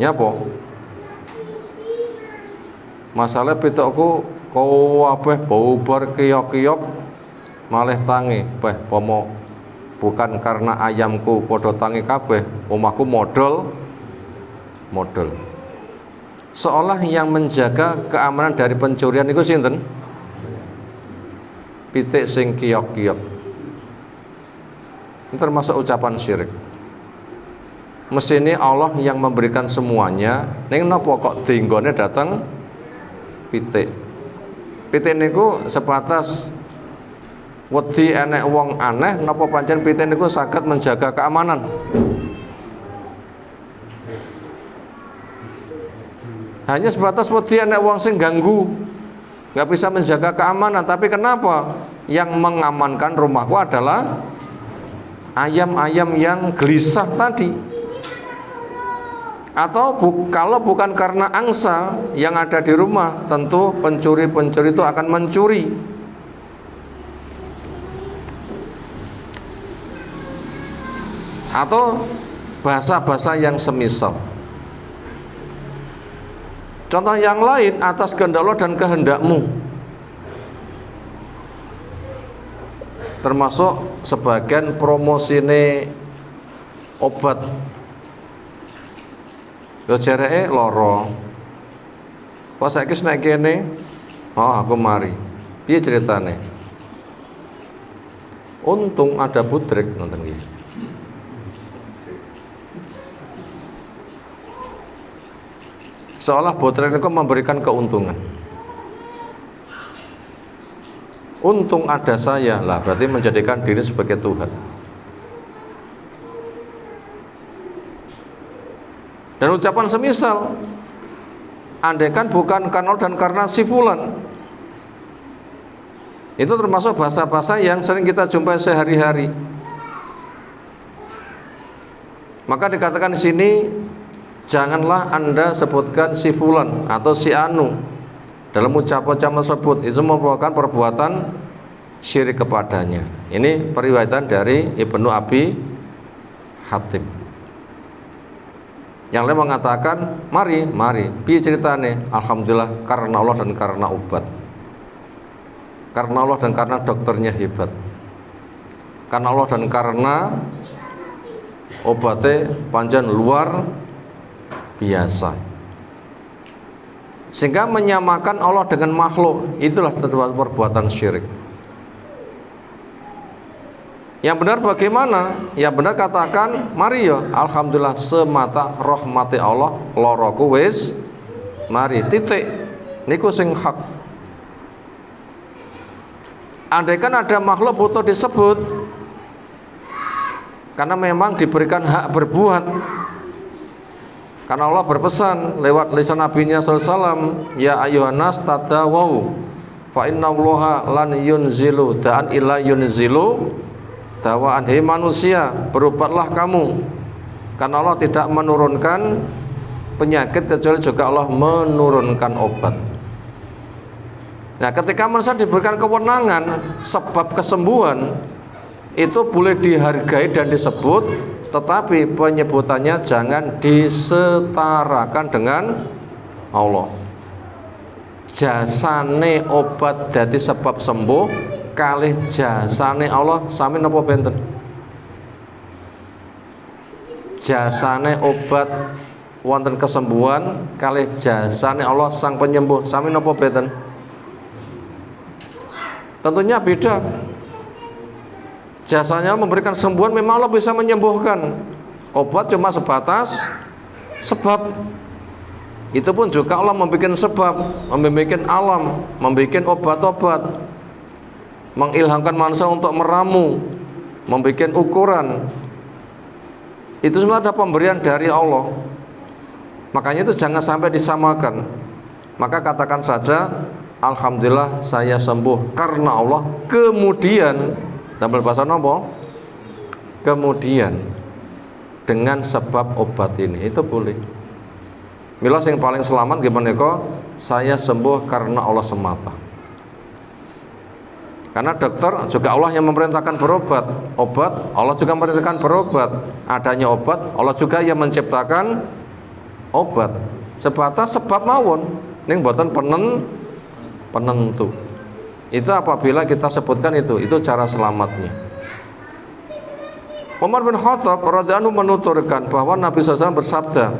Nyapa? Masalah pitokku kabeh bau bar kiyok-kiyok malih tangi, pomo bukan karena ayamku padha tangi kabeh, omahku modal. Seolah yang menjaga keamanan dari pencurian itu sinten? Pitik sing kiyok-kiyok. Ini termasuk ucapan syirik. Mesine Allah yang memberikan semuanya, ning napa kok dinggone datang pitik. Pitik niku sebatas wedi enek wong aneh, napa pancen pitik niku saged menjaga keamanan. Hanya sebatas wedi enek wong sing ganggu, nggak bisa menjaga keamanan. Tapi kenapa yang mengamankan rumahku adalah ayam-ayam yang gelisah tadi? Atau kalau bukan karena angsa yang ada di rumah, tentu pencuri-pencuri itu akan mencuri. Atau bahasa-bahasa yang semisal. Contoh yang lain, atas kehendak Allah dan kehendakmu, termasuk sebagian promosine obat. Yo jereke lara. Pas saiki nek kene, oh aku mari. Piye ceritane? Untung ada budrek nonton iki. Seolah budrek itu memberikan keuntungan. Untung ada saya, lah berarti menjadikan diri sebagai Tuhan. Dan ucapan semisal, andaikan bukan karena dan karena si fulan, itu termasuk bahasa-bahasa yang sering kita jumpai sehari-hari. Maka dikatakan di sini, janganlah Anda sebutkan si fulan atau si anu dalam ucapan-ucapan tersebut, itu merupakan perbuatan syirik kepadanya. Ini periwayatan dari Ibnu Abi Hatim. Yang lain mengatakan, mari, piye ceritane? Alhamdulillah karena Allah dan karena obat. Karena Allah dan karena dokternya hebat. Karena Allah dan karena obatnya panjang luar biasa. Sehingga menyamakan Allah dengan makhluk, itulah perbuatan syirik. Yang benar bagaimana? Yang benar katakan, mari ya, alhamdulillah semata rahmati Allah, loroku wis mari, titik. Niku sing hak. Andaikan ada makhluk butuh disebut, Karena memang diberikan hak berbuat. Karena Allah berpesan lewat lisan Nabi-Nya SAW, ya ayyuhannas tadawau fa innallaha lan yunzilu da'an illa yunzilu dawaan. Hei manusia, berobatlah kamu, karena Allah tidak menurunkan penyakit kecuali juga Allah menurunkan obat. Nah, ketika manusia diberikan kewenangan sebab kesembuhan, itu boleh dihargai dan disebut, tetapi penyebutannya jangan disetarakan dengan Allah. Jasane obat dadi sebab sembuh kalih jasane Allah sami napa benten? Jasane obat wonten kesembuhan kalih jasane Allah sang penyembuh sami napa benten? Tentunya beda. Jasanya memberikan kesembuhan, memang Allah bisa menyembuhkan. Obat cuma sebatas sebab. Itu pun juga Allah membuat sebab, membuat alam, membuat obat-obat, mengilhamkan manusia untuk meramu, membuat ukuran. Itu semua ada pemberian dari Allah. Makanya itu jangan sampai disamakan. Maka katakan saja, alhamdulillah saya sembuh karena Allah. Kemudian dalam bahasa apa? Kemudian dengan sebab obat ini, itu boleh. Milos yang paling selamat gimana kok? Saya sembuh karena Allah semata. Karena dokter juga Allah yang memerintahkan berobat. Obat Allah juga memerintahkan berobat. Adanya obat Allah juga yang menciptakan obat. Sebatas sebab mawon ning mboten penentu. Itu apabila kita sebutkan itu cara selamatnya. Umar bin Khattab radhiyallahu anhu menuturkan bahwa Nabi SAW bersabda,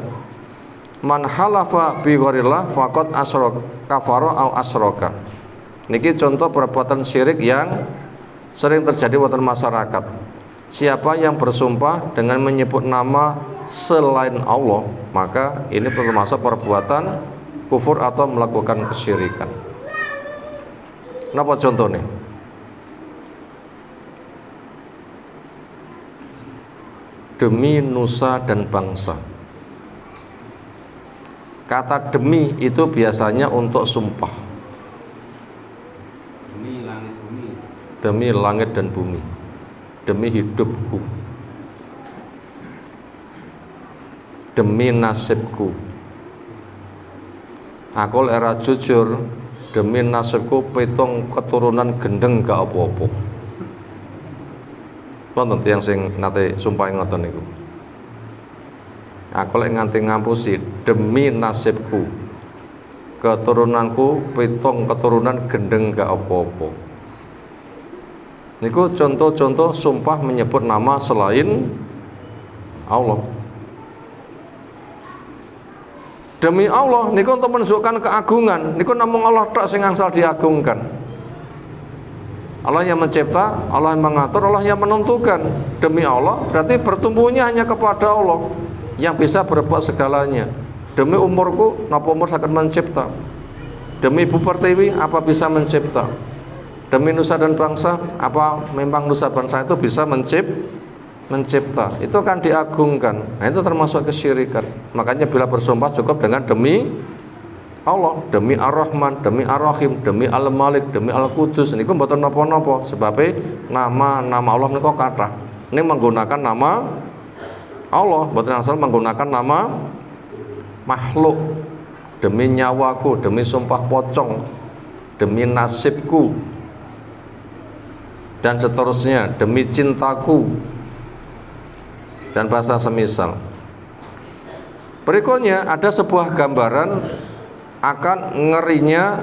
man halafa bi ghairillah faqad asyraka kafara au asyraka. Niki contoh perbuatan syirik yang sering terjadi wonten masyarakat. Siapa yang bersumpah dengan menyebut nama selain Allah, maka ini termasuk perbuatan kufur atau melakukan kesyirikan. Napa contohnya? Demi nusa dan bangsa. Kata demi itu biasanya untuk sumpah. Demi langit dan bumi. Demi hidupku. Demi nasibku. Aku era jujur, demi nasibku pitung keturunan gendeng gak apa-apa. Wonten tiyang sing nate sumpah ngoten niku. Aku lek nganti ngampusi demi nasibku, keturunanku pitung keturunan gendeng gak apa-apa. Niku contoh-contoh sumpah menyebut nama selain Allah. Demi Allah niku untuk menunjukkan keagungan. Niku namung Allah tok sing angsal diagungkan. Allah yang mencipta, Allah yang mengatur, Allah yang menentukan. Demi Allah berarti bertumbuhnya hanya kepada Allah yang bisa berbuat segalanya. Demi umurku, napa umur saged mencipta. Demi Ibu Pertiwi, apa bisa mencipta. Demi nusa dan bangsa, apa memang nusa bangsa itu bisa mencipta. Itu kan diagungkan. Nah, itu termasuk kesyirikan. Makanya bila bersumpah cukup dengan demi Allah, demi Ar-Rahman, demi Ar-Rahim, demi Al-Malik, demi Al-Qudus. Niku mboten napa-napa sebab nama Allah niku kathah. Ini menggunakan nama Allah, mboten asal menggunakan nama makhluk. Demi nyawaku, demi sumpah pocong, demi nasibku, dan seterusnya, demi cintaku, dan bahasa semisal. Berikutnya ada sebuah gambaran akan ngerinya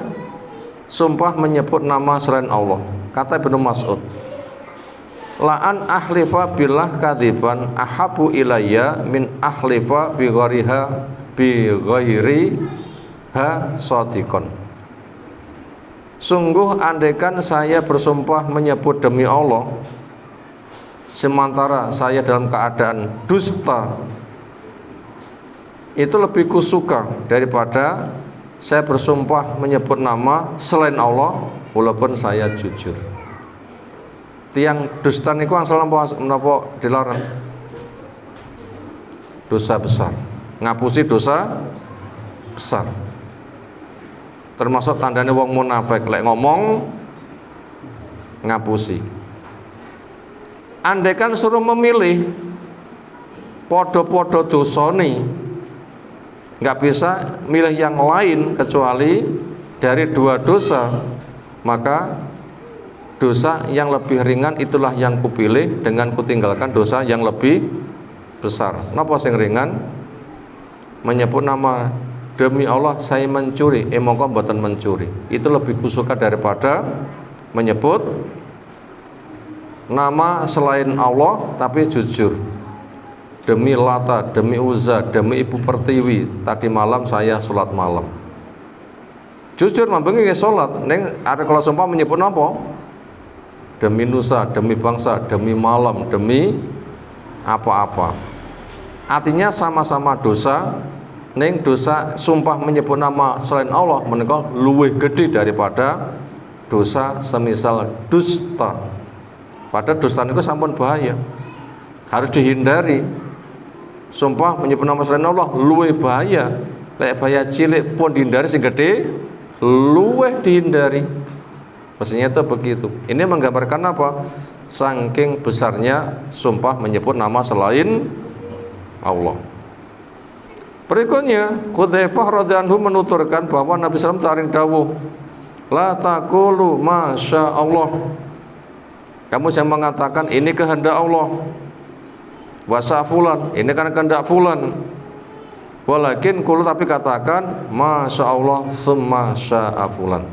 sumpah menyebut nama selain Allah. Kata Ibnu Mas'ud, la'an ahlifa billah kadiban ahabu ilayya min ahlifa bi ghairiha shadiqan. Sungguh andaikan saya bersumpah menyebut demi Allah sementara saya dalam keadaan dusta, itu lebih kusuka daripada saya bersumpah menyebut nama selain Allah walaupun saya jujur. Tiang dusta niku angsal menapa dilarang? Dosa besar. Ngapusi dosa besar. Termasuk tandane wong munafik lek ngomong ngapusi. Andaikan suruh memilih podo-podo dosane, nggak bisa milih yang lain kecuali dari dua dosa, maka dosa yang lebih ringan itulah yang kupilih dengan kutinggalkan dosa yang lebih besar. Napa sing ringan? Menyebut nama demi Allah saya mencuri, mongko mboten mencuri. Itu lebih kusuka daripada menyebut nama selain Allah tapi jujur. Demi Lata, demi Uzza, demi Ibu Pertiwi, tadi malam saya sholat malam. Jujur mambengi sholat, neng ada kalau sumpah menyebut apa? Demi nusa, demi bangsa, demi malam, demi apa-apa. Artinya sama-sama dosa, neng dosa sumpah menyebut nama selain Allah menika luwih gede daripada dosa semisal dusta. Padahal dusta itu sampun bahaya, harus dihindari. Sumpah menyebut nama selain Allah luwih bahaya. Lek bahaya cilik pun dihindari, sing gede luwih dihindari. Mestinya itu begitu. Ini menggambarkan apa? Saking besarnya sumpah menyebut nama selain Allah. Berikutnya Hudzaifah radhiyallahu anhu menuturkan bahwa Nabi SAW taring dawuh, la taqulu masya Allah. Kamu yang mengatakan ini kehendak Allah. Wasa fulan, ini kan kehendak fulan. Walakin kulu, tapi katakan masya Allah summa sya'a fulan.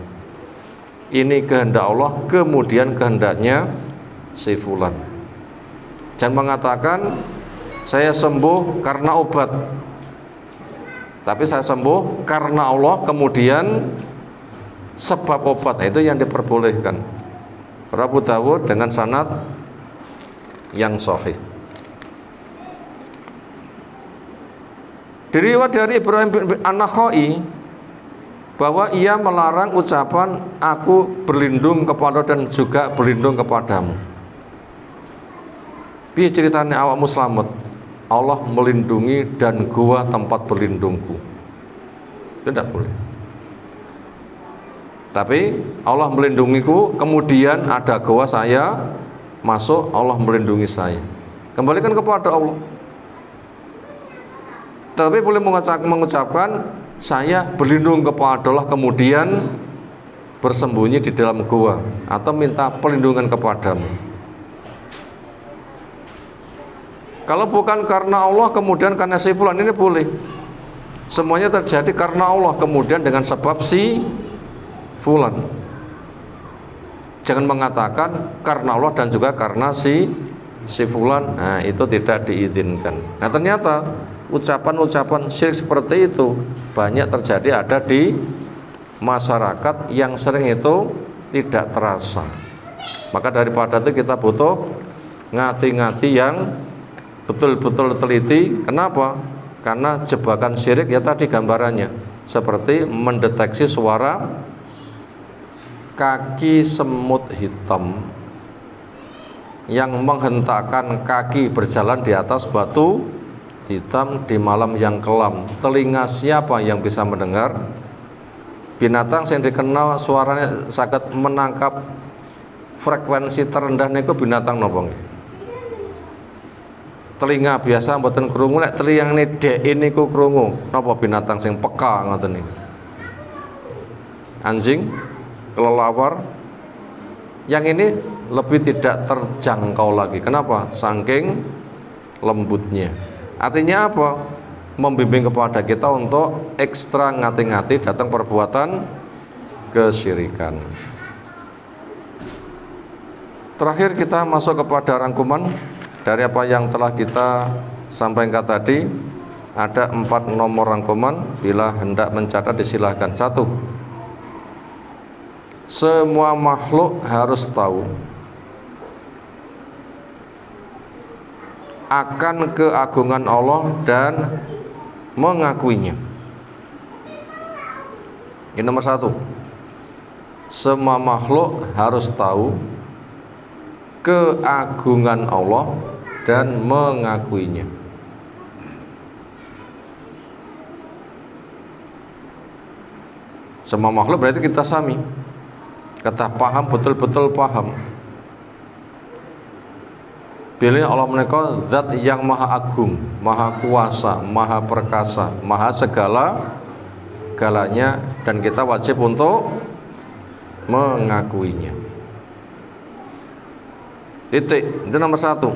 Ini kehendak Allah, kemudian kehendaknya si fulan. Jangan mengatakan saya sembuh karena obat, tapi saya sembuh karena Allah, kemudian sebab obat. Itu yang diperbolehkan. Abu Dawud dengan sanad yang sahih. Diriwayat dari Ibrahim bin An-Nakhai bahwa ia melarang ucapan aku berlindung kepada dan juga berlindung kepadamu. Piye ceritane awakmu slamet? Allah melindungi dan gua tempat berlindungku. Itu tidak boleh. Tapi Allah melindungiku, kemudian ada gua saya masuk, Allah melindungi saya. Kembalikan kepada Allah. Tapi boleh mengucapkan saya berlindung kepada Allah, kemudian bersembunyi di dalam gua atau minta perlindungan kepadamu. Kalau bukan karena Allah kemudian karena si fulan, ini boleh. Semuanya terjadi karena Allah kemudian dengan sebab si fulan. Jangan mengatakan karena Allah dan juga karena si fulan. Nah, itu tidak diizinkan. Nah, ternyata ucapan-ucapan syirik seperti itu banyak terjadi ada di masyarakat yang sering itu tidak terasa. Maka daripada itu kita butuh ngati-ngati yang betul-betul teliti. Kenapa? Karena jebakan syirik ya tadi gambarannya seperti mendeteksi suara kaki semut hitam yang menghentakkan kaki berjalan di atas batu hitam di malam yang kelam. Telinga siapa yang bisa mendengar? Binatang yang dikenal suaranya sangat menangkap frekuensi terendah niku binatang napa nggih? Telinga biasa mboten krungu, nek telingane dhek niku krungu. Napa binatang sing peka ngoten niku? Anjing, kelelawar. Yang ini lebih tidak terjangkau lagi. Kenapa? Saking lembutnya. Artinya apa? Membimbing kepada kita untuk ekstra ngati-ngati datang perbuatan kesyirikan. Terakhir kita masuk kepada rangkuman dari apa yang telah kita sampaikan tadi. Ada 4 nomor rangkuman. Bila hendak mencatat disilahkan. 1. Semua makhluk harus tahu akan keagungan Allah dan mengakuinya. Ini nomor 1. Semua makhluk harus tahu keagungan Allah dan mengakuinya. Semua makhluk berarti kita sami, kita paham, betul-betul paham. Pilih Allah menika zat yang maha agung, maha kuasa, maha perkasa, maha segala-galanya, dan kita wajib untuk mengakuinya. Titik, itu nomor satu.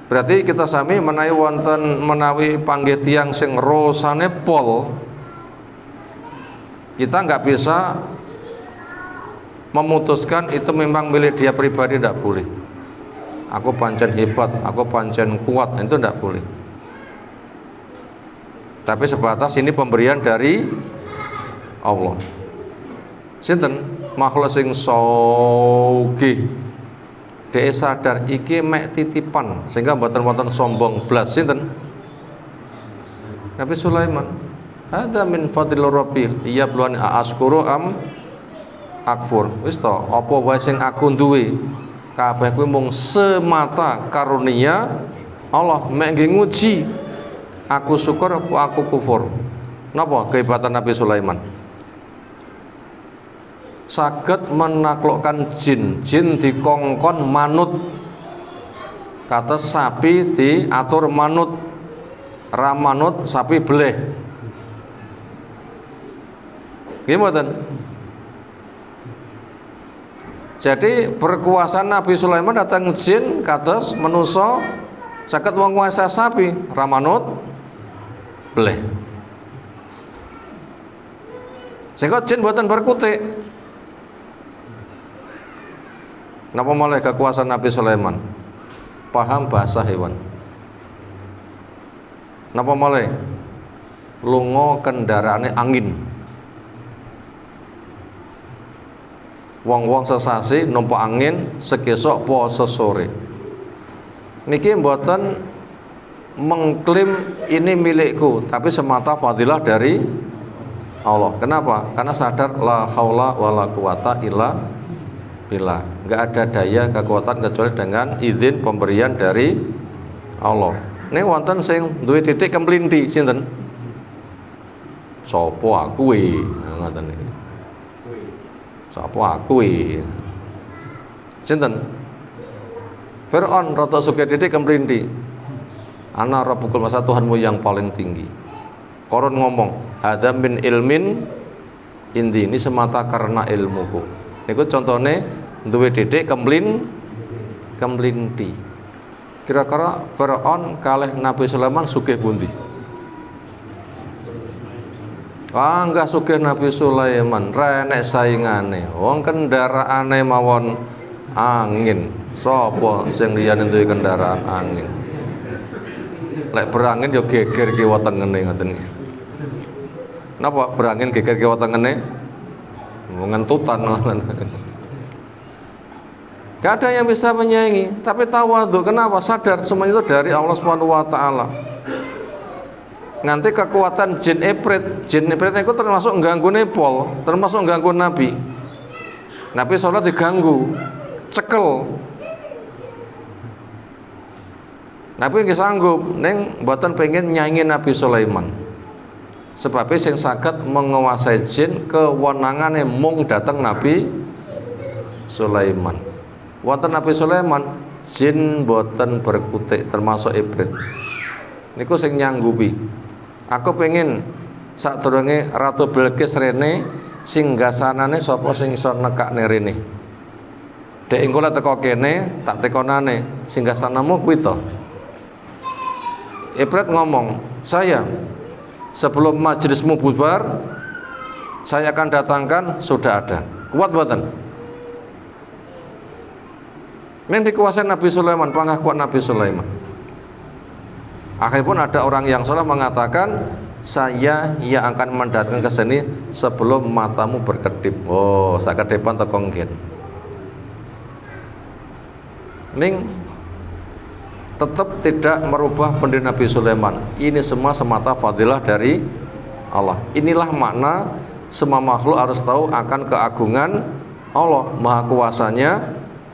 Berarti kita sami menawi wonten menawi panggih tiyang sing rosane pol, kita nggak bisa memutuskan itu memang milik dia pribadi, tidak boleh. Aku pancen hebat, aku pancen kuat, itu tidak boleh. Tapi sebatas ini pemberian dari Allah. Sinten makhluk sing sugih, dhek sadar iki mek titipan sehingga mboten-mboten sombong blas. Sinten? Nabi Sulaiman. Hadza min fadlil rabbil yabluwan askuru am akfur. Wis to, apa wae sing aku duwe kabeh kuwi mung semata karunia Allah, mek nggih nguji aku syukur apa aku kufur. Napa kehebatan Nabi Sulaiman? Saged menaklukkan jin. Jin dikongkon manut, kata sapi diatur manut, ramanut sapi beleh. Gimana? Jadi berkuasa Nabi Sulaiman datang jin kados manusa saged menguasai sapi ramanut beleh. Sehingga jin buatan berkutik. Napa malah kekuasaan Nabi Sulaiman? Paham bahasa hewan. Napa malah lunga kendaraane angin. Wong-wong sesasi numpak angin sekesok po sesore. Niki mboten mengklaim ini milikku, tapi semata fadilah dari Allah. Kenapa? Karena sadar la haula wala quwata illa billah. Enggak ada daya kekuatan kecuali dengan izin pemberian dari Allah. Ning wonten sing duwe titik kemlinti sinten? Sapa kuwi? Ngoten iki. Sapa kuwi? Sinten? Fir'aun rata suka titik kemlinti. Ana rabbukul masa Tuhanmu yang paling tinggi. Koron ngomong, hadza min ilmin indi, ini semata karena ilmuku. Niku contone duwe titik kemlinti. Kira-kira Fir'aun kalih Nabi Sulaiman sugih pundi? Enggak sugih Nabi Sulaiman, renek saingane. Wong kendaraane mawon angin. Sapa sing liyane duwe kendaraan angin? Lek berangin yo geger kiwa tengene ngoten iki. Napa berangin geger kiwa tengene? Ngentutan ngoten. Gak ada yang bisa menyaingi, tapi tawadhu. Kenapa? Sadar semua itu dari Allah Subhanahu wa taala. Nganti kekuatan jin ifrit itu termasuk mengganggu nepol, termasuk mengganggu Nabi. Nabi sholat diganggu, cekel. Nabi nggih sanggup, neng mboten pengen nyaingi Nabi Sulaiman. Sebab sing saged menguasai jin kewenangane mung dateng Nabi Sulaiman. Wonten Nabi Sulaiman, jin mboten berkutik termasuk ibrit. Niku sing nyanggupi. Aku pengen sadurunge Ratu Bilqis rene singgasanane sapa sing iso nekakne rene. Dek engko lek teko kene tak tekonane singgasanamu kuwi to. Ibrit ngomong, saya sebelum majelismu bubar saya akan datangkan sudah ada. Kuat mboten? Ini dikuasai Nabi Sulaiman, pengakuan Nabi Sulaiman. Akhirnya pun ada orang yang salah mengatakan saya yang akan mendatangkan ke sini sebelum matamu berkedip. Oh, sakedipan tekonggen. Ning tetap tidak merubah pendirian Nabi Sulaiman. Ini semua semata fadilah dari Allah. Inilah makna semua makhluk harus tahu akan keagungan Allah, maha kuasanya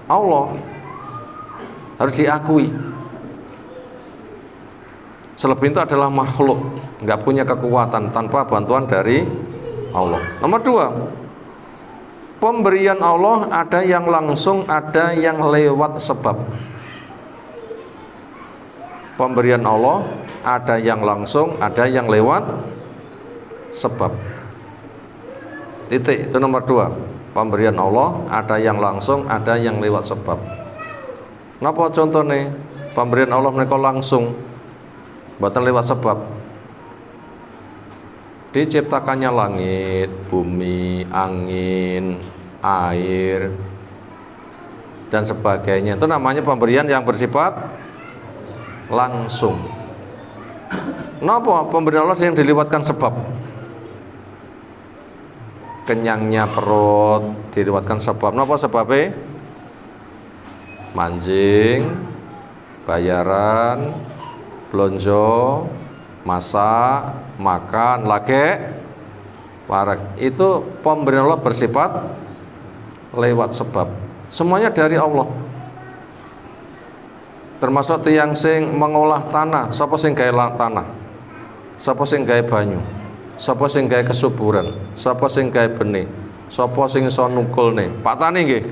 Allah, harus diakui. Selebih itu adalah makhluk, nggak punya kekuatan tanpa bantuan dari Allah. Nomor dua, pemberian Allah ada yang langsung, ada yang lewat sebab. Pemberian Allah ada yang langsung, ada yang lewat sebab. Titik, itu nomor dua. Pemberian Allah ada yang langsung, ada yang lewat sebab. Napa contohnya? Pemberian Allah mereka langsung, bukan lewat sebab. Diciptakannya langit, bumi, angin, air, dan sebagainya. Itu namanya pemberian yang bersifat langsung. Napa pemberian Allah yang diliwatkan sebab? Kenyangnya perut diliwatkan sebab. Napa sebabnya? Manjing, bayaran, blonjo, masak, makan, lagi warak. Itu pemberian Allah bersifat lewat sebab. Semuanya dari Allah. Termasuk tiang sing mengolah tanah. Sapa sing gawe tanah? Sapa sing gawe banyu? Sapa sing gawe kesuburan? Sapa sing gawe benih? Sapa sing iso nukulne? Pak Tani nggih.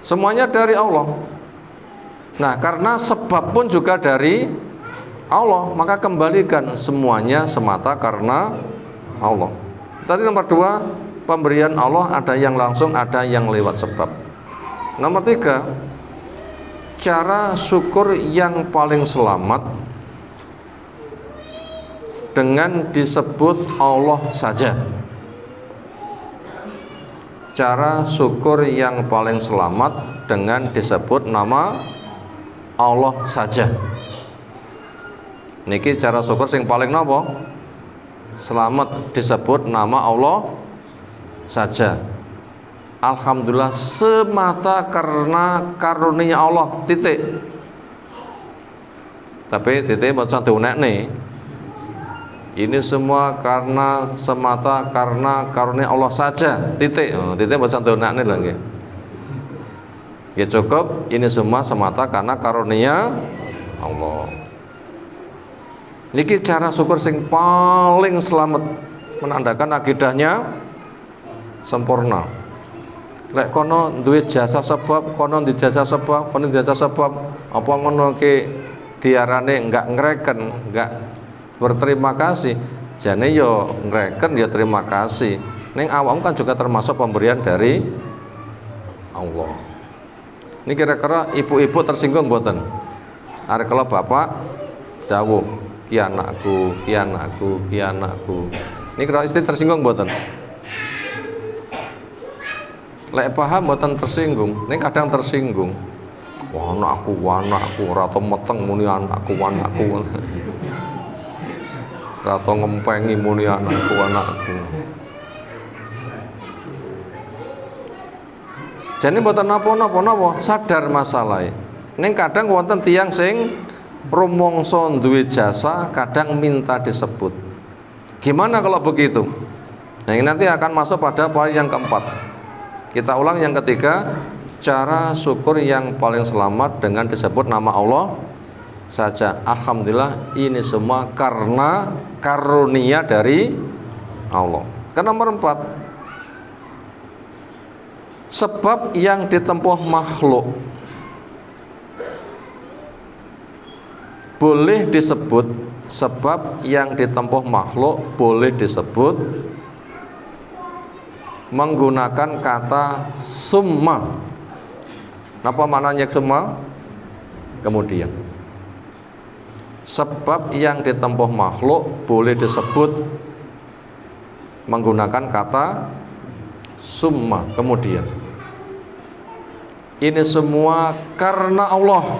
Semuanya dari Allah. Nah, karena sebab pun juga dari Allah, maka kembalikan semuanya semata karena Allah. Tadi nomor dua, pemberian Allah ada yang langsung, ada yang lewat sebab. Nomor tiga, cara syukur yang paling selamat dengan disebut Allah saja. Cara syukur yang paling selamat dengan disebut nama Allah saja. Niki cara syukur yang paling napa? Selamat disebut nama Allah saja. Alhamdulillah semata karena karunia Allah, titik. Tapi titik buat satu nih. Ini semua karena semata karena karunia Allah saja, titik. Titik buat satu nih lagi. Ya cukup, ini semua semata karena karunia Allah. Niki cara syukur sing paling selamat, menandakan akidahnya sempurna. Lek kono duwe jasa sebab, kono di jasa sebab, kono di jasa sebab, apa ngono ki diarane enggak ngreken, enggak berterima kasih. Jane yo ngreken yo terima kasih. Ning awakmu kan juga termasuk pemberian dari Allah. Ini kira-kira ibu-ibu tersinggung mboten? Arek kalau bapak dawuh, ki anakku, ki anakku, ki anakku. Ini kira istri tersinggung mboten? Lek paham mboten tersinggung, ini kadang tersinggung. Wah, anakku, ora tau meteng muni anakku. Ora tau ngempengi muni anakku. Jadi mboten napa-napa, sadar masalahnya. Ning kadang wonten tiyang sing rumangsa duwe jasa, kadang minta disebut. Gimana kalau begitu? Nah, ini nanti akan masuk pada poin yang keempat. Kita ulang yang ketiga, cara syukur yang paling selamat dengan disebut nama Allah saja. Alhamdulillah ini semua karena karunia dari Allah. Yang nomor 4, sebab yang ditempuh makhluk boleh disebut, sebab yang ditempuh makhluk boleh disebut menggunakan kata summa. Apa maknanya summa? Kemudian, sebab yang ditempuh makhluk boleh disebut menggunakan kata summa, kemudian. Ini semua karena Allah,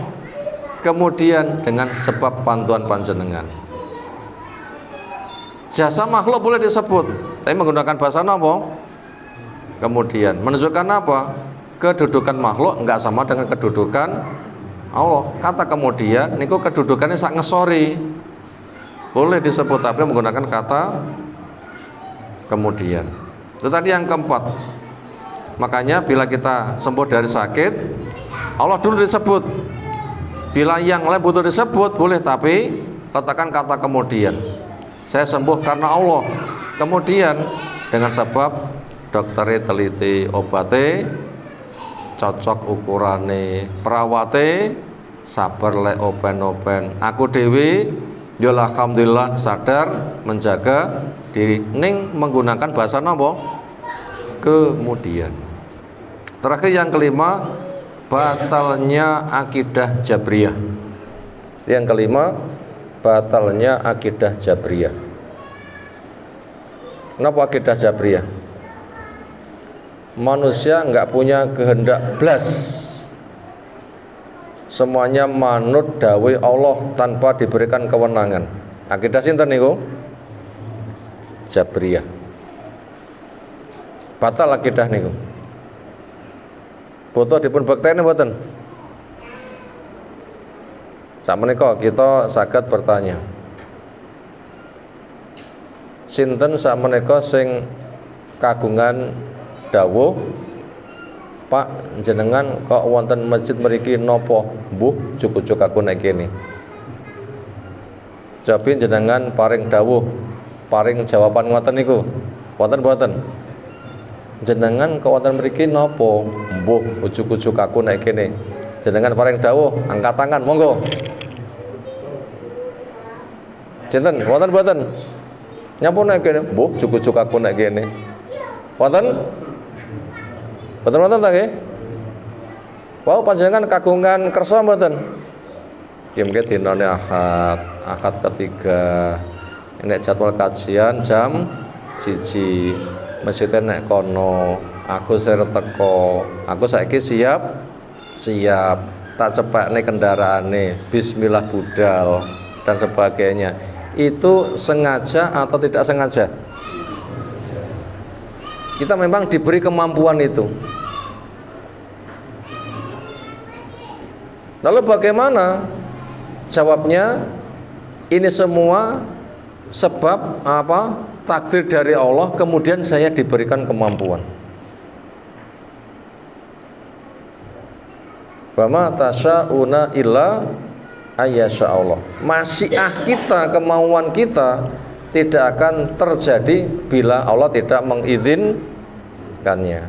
kemudian dengan sebab bantuan panjenengan. Jasa makhluk boleh disebut, tapi menggunakan bahasa apa? Kemudian. Menunjukkan apa? Kedudukan makhluk enggak sama dengan kedudukan Allah. Kata kemudian niku kedudukannya sak ngesori. Boleh disebut tapi menggunakan kata kemudian. Itu tadi yang keempat. Makanya bila kita sembuh dari sakit, Allah dulu disebut. Bila yang lain butuh disebut boleh, tapi letakkan kata kemudian. Saya sembuh karena Allah. Kemudian dengan sebab dokter teliti obate, cocok ukurane, perawate sabar lek open-open. Aku dewi yo alhamdulillah sadar menjaga diri ning menggunakan bahasa napa? Kemudian. Terakhir yang kelima, batalnya akidah Jabriyah. Yang kelima, batalnya akidah Jabriyah. Kenapa akidah Jabriyah? Manusia nggak punya kehendak blas. Semuanya manut dawuh Allah tanpa diberikan kewenangan. Akidah sinten niku? Jabriyah. Batal akidah niku. Butuh dipun bekteni mboten? Sakmenika kita saged bertanya. Sinten sakmenika sing kagungan dawuh, Pak jenengan kok wonten masjid mriki napa? Mbuh cukup aku nek kene. Jabi jenengan paring dawuh, paring jawaban ngoten niku. Wonten mboten? Jenengan kok wonten mriki napa? Mbuh ujuk-ujuk aku nek kene. Jenengan paring dawuh, angkat tangan monggo. Sinten? Wonten mboten? Nyapa nek kene? Mbuh ujuk-ujuk aku nek kene. Wonten? Mboten-mboten ta nggih? Wau panjenengan kagungan kersa mboten? Nggih mengke dinane Ahad ketiga. Nek jadwal kajian jam 1. Mesjid nek kono, aku sare teko. Aku saiki siap tak cepakne kendaraane, bismillah budal dan sebagainya. Itu sengaja atau tidak sengaja? Kita memang diberi kemampuan itu. Lalu bagaimana? Jawabnya, ini semua sebab apa? Takdir dari Allah, kemudian saya diberikan kemampuan. Wa ma tasya'una illa ayyasha Allah. Masyiah kita, kemauan kita tidak akan terjadi bila Allah tidak mengizinkannya.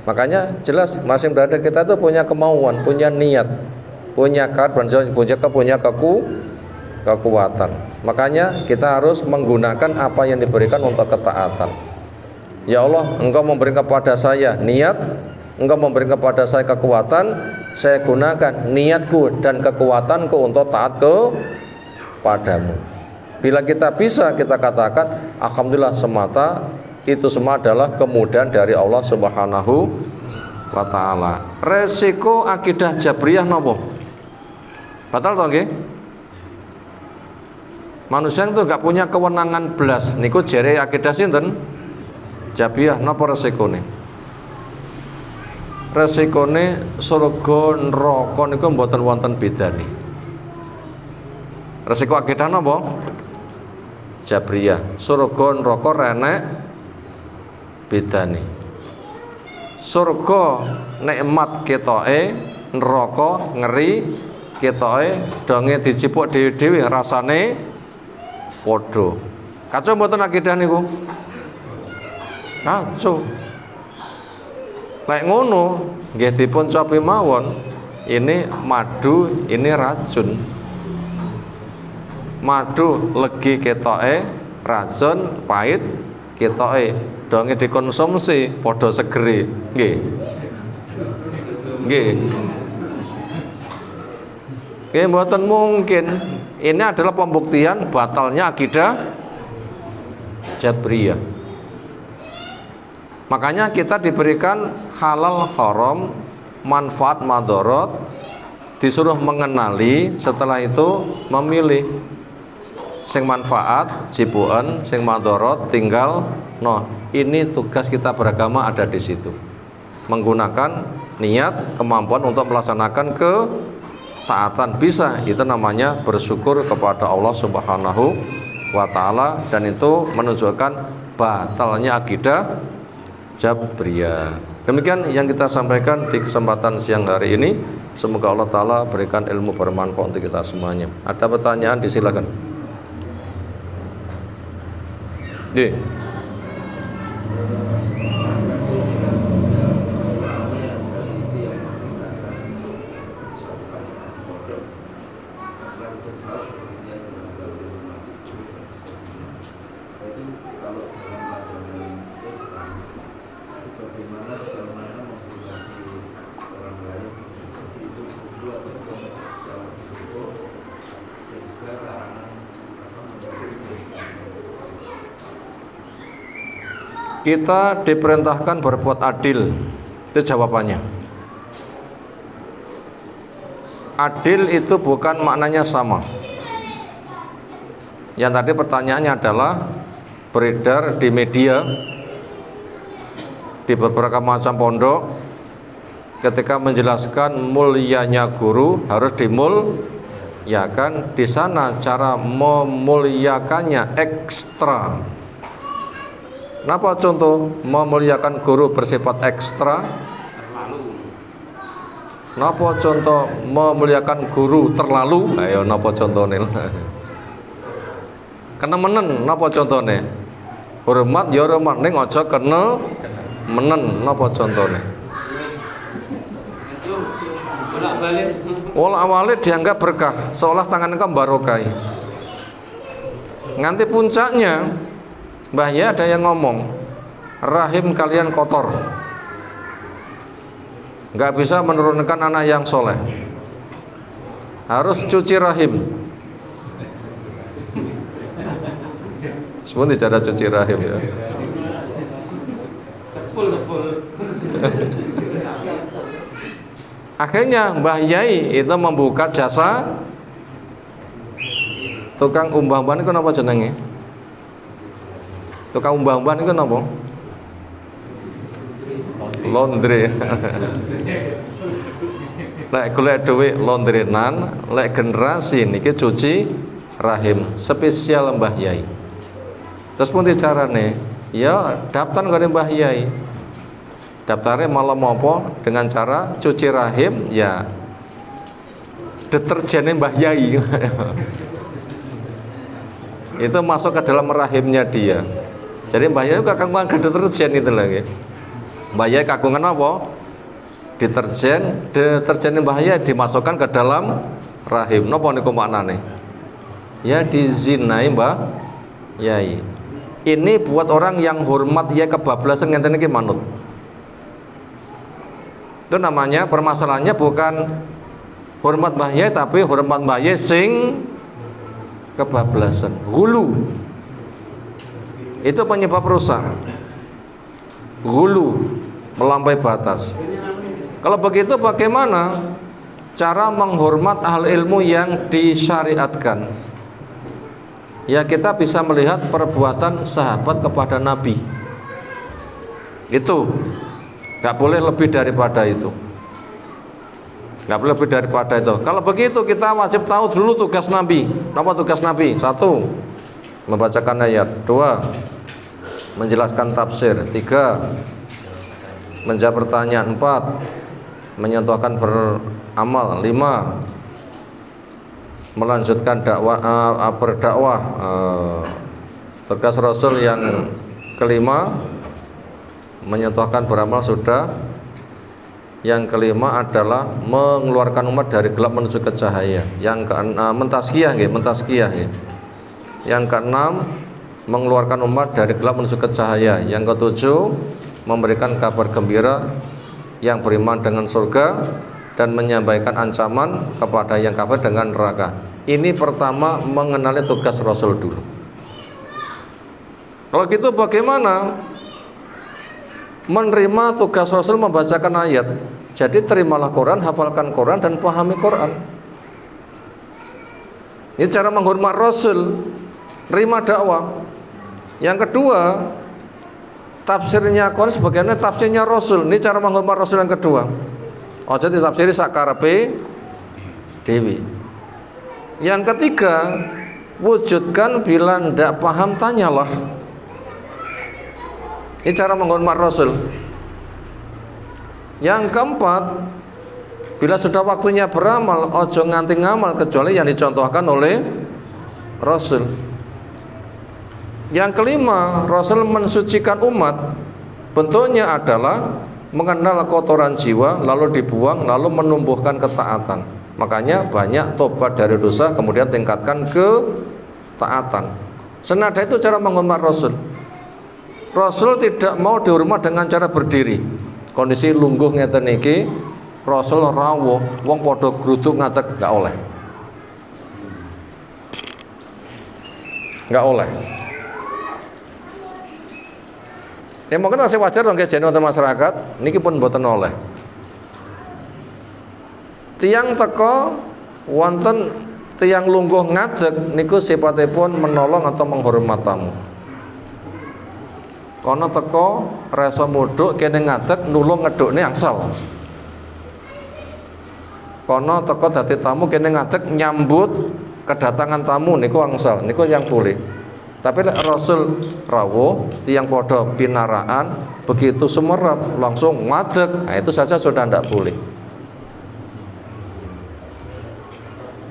Makanya jelas masing berada kita itu punya kemauan, punya niat, punya punya kekuatan. Makanya kita harus menggunakan apa yang diberikan untuk ketaatan. Ya Allah, Engkau memberi kepada saya niat, Engkau memberi kepada saya kekuatan, saya gunakan niatku dan kekuatanku untuk taat kepadamu. Bila kita bisa, kita katakan alhamdulillah semata, itu semua adalah kemudahan dari Allah Subhanahu wa ta'ala. Resiko akidah Jabriyah nopo? Batal toh nggih? Manusia itu enggak punya kewenangan belas. Niku jere akidah sinten? Jabriyah. Napa resikone? Resikone surga neraka niku mboten wonten bedane. Resiko akidah napa? Jabriyah. Surga neraka renek bedane. Surga nikmat ketoke, neraka ngeri ketoke, donge dicipuk dhewe-dhewe rasane padha. Kacau mboten akidah niku? Kacau. Lek ngono nggih dipun cobi mawon, ini madu, ini racun. Madu legi ketoke, racun pahit ketoke, donge dikonsumsi padha segere. Nggih. Nggih. Nggih mboten mungkin. Ini adalah pembuktian batalnya akidah Jabriyah. Makanya kita diberikan halal haram, manfaat madharat, disuruh mengenali, setelah itu memilih. Sing manfaat jibuan, sing madharat tinggal. Ini tugas kita beragama ada di situ. Menggunakan niat, kemampuan untuk melaksanakan ketaatan bisa, itu namanya bersyukur kepada Allah Subhanahu wa ta'ala, dan itu menunjukkan batalnya akidah Jabriyah. Demikian yang kita sampaikan di kesempatan siang hari ini. Semoga Allah Ta'ala berikan ilmu bermanfaat untuk kita semuanya. Ada pertanyaan, disilakan. Kita diperintahkan berbuat adil. Itu jawabannya. Adil itu bukan maknanya sama. Yang tadi pertanyaannya adalah beredar di media, di beberapa macam pondok, ketika menjelaskan mulianya guru harus dimuliakan. Di sana cara memuliakannya ekstra. Napa contoh memuliakan guru bersifat ekstra? Napa contoh memuliakan guru terlalu? Ayo napa contohnya? Kena menen napa contohnya? Hormat ya hormat ning aja kena menen napa contohnya? Bolak-balik dianggap berkah, seolah tangan engkau barokai. Nganti puncaknya Mbah ya ada yang ngomong, rahim kalian kotor, nggak bisa menurunkan anak yang soleh, harus cuci rahim. Sebenarnya cara cuci rahim ya. Akhirnya Mbah Yai itu membuka jasa tukang umbah-umbahan. Itu apa jenenge? Tukang umbah-umbahan itu apa? Laundry. Lek golek dhuwit laundryenan, lek generasi niki cuci rahim, spesial Mbah Yai. Terus pun carane, ya daftar karo Mbah Yai. Daftarnya malah apa? Dengan cara cuci rahim, ya deterjennya Mbah Yai. Itu masuk ke dalam rahimnya dia. Jadi Mbah Yai kagungan deterjen itu lagi. Mbah Yai kagungan apa? Deterjen Mbah Yai dimasukkan ke dalam rahim. Napa niku maknane? Ya dizinai Mbah Yai. Ini buat orang yang hormat ya kebablasan ngenten iki manut. Itu namanya permasalahannya bukan hormat Mbah Yai tapi hormat Mbah Yai sing kebablasan, gulu. Itu penyebab rusak. Gulu, melampaui batas. Kalau begitu bagaimana cara menghormat ahli ilmu yang disyariatkan? Ya kita bisa melihat perbuatan sahabat kepada Nabi. Itu nggak boleh lebih daripada itu. Nggak boleh lebih daripada itu. Kalau begitu kita wajib tahu dulu tugas Nabi. Apa tugas Nabi? 1. Membacakan ayat. 2. Menjelaskan tafsir. 3. Menjawab pertanyaan. 4. Menyentuhkan beramal. 5. Melanjutkan berdakwah. Tugas Rasul yang kelima. Menyentuhkan beramal sudah. Yang kelima adalah mengeluarkan umat dari gelap menuju ke cahaya. Yang keenam mentazkiyah. Yang keenam mengeluarkan umat dari gelap menuju ke cahaya. Yang ketujuh memberikan kabar gembira yang beriman dengan surga dan menyampaikan ancaman kepada yang kafir dengan neraka. Ini pertama mengenali tugas Rasul dulu. Kalau gitu bagaimana menerima tugas Rasul membacakan ayat? Jadi terimalah Quran, hafalkan Quran dan pahami Quran. Ini cara menghormat Rasul, terima dakwah. Yang kedua, tafsirnya Quran sebagaimana tafsirnya Rasul. Ini cara menghormat Rasul yang kedua. Oh jadi tafsirnya sakarepe dewi. Yang ketiga, wujudkan bila tidak paham tanyalah. Ini cara menghormat Rasul. Yang keempat, bila sudah waktunya beramal, ojo nganti ngamal kecuali yang dicontohkan oleh Rasul. Yang kelima, Rasul mensucikan umat. Bentuknya adalah mengenal kotoran jiwa, lalu dibuang, lalu menumbuhkan ketaatan. Makanya banyak tobat dari dosa, kemudian tingkatkan ketaatan. Senada itu cara menghormat Rasul. Rasul tidak mau dihormat dengan cara berdiri. Kondisi lungguh ngeten iki, Rasul rawuh, wong padha gruduk ngadeg enggak oleh. Enggak oleh. Ya mungkin masih wajar dong guys, jadi masyarakat niki pun mboten oleh. Tiang teko wonten tiang lungguh ngadeg niku sifatipun menolong atau menghormat tamu. Kono teko rasa muduk kene ngadeg nulung ngedukne angsal. Kono teko dadi tamu kene ngadeg nyambut kedatangan tamu niku angsal, niku yang boleh. Tapi Rasul rawuh tiang padha pinaraan begitu sumerep langsung ngadeg, nah itu saja sudah tidak boleh.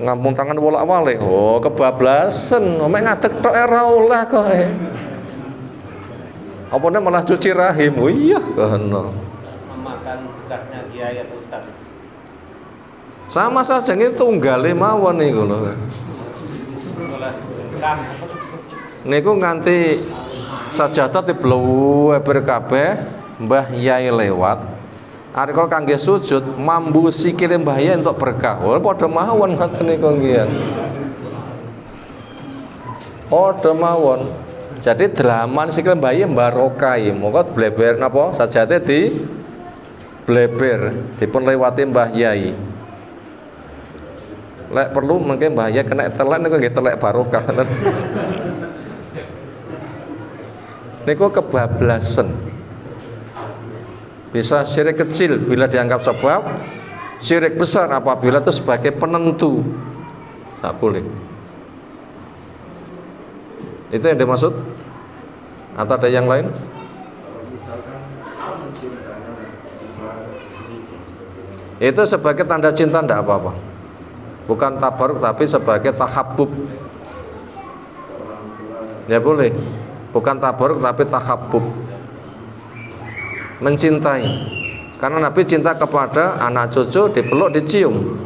Ngambung tangan wolak-walik, oh kebablasan, mek ngadeg tok ora oleh kok. Apane malah cuci rahim. Oh iya kono. Memakan bekasnya kiai atau ustaz. Sama saja ini tunggale mawon niku lho. Niku nganti sajadah diblewer kabeh, Mbah Yai lewat. Arek kok kangge sujud mambu sikile Mbah Yai entuk berkah. Oh padha mawon ngoten niku nggih. Padha mawon. Jadi dalaman sikil bayi barokai, monggo bleber napa sajate di bleber dipun lewati Mbah Yai. Lek perlu mungkin Mbah Yai kena telek niku nggih telek barokah. Niku kebablasan. Bisa syirik kecil bila dianggap sebab, syirik besar apabila itu sebagai penentu. Tak boleh. Itu yang dimaksud? Atau ada yang lain? Itu sebagai tanda cinta tidak apa-apa. Bukan tabaruk tapi sebagai tahabbub. Ya boleh. Bukan tabaruk tapi tahabbub. Mencintai. Karena Nabi cinta kepada anak cucu, dipeluk, dicium.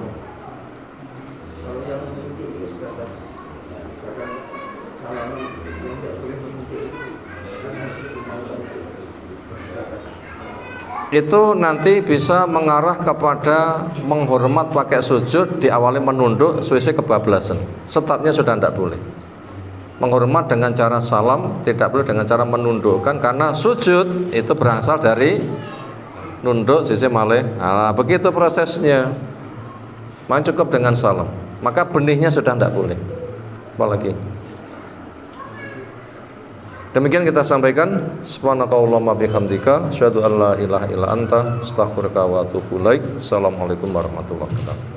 Itu nanti bisa mengarah kepada menghormat pakai sujud, diawali menunduk, suwise kebablasan. Startnya sudah tidak boleh. Menghormat dengan cara salam, tidak boleh dengan cara menundukkan, karena sujud itu berasal dari nunduk sisi malih. Nah, begitu prosesnya. Maka cukup dengan salam. Maka benihnya sudah tidak boleh. Apalagi. Demikian kita sampaikan. Subhanakallahumma bihamdika asyhadu an la ilaha illa anta astaghfiruka wa atubu ilaik. Assalamualaikum warahmatullahi wabarakatuh.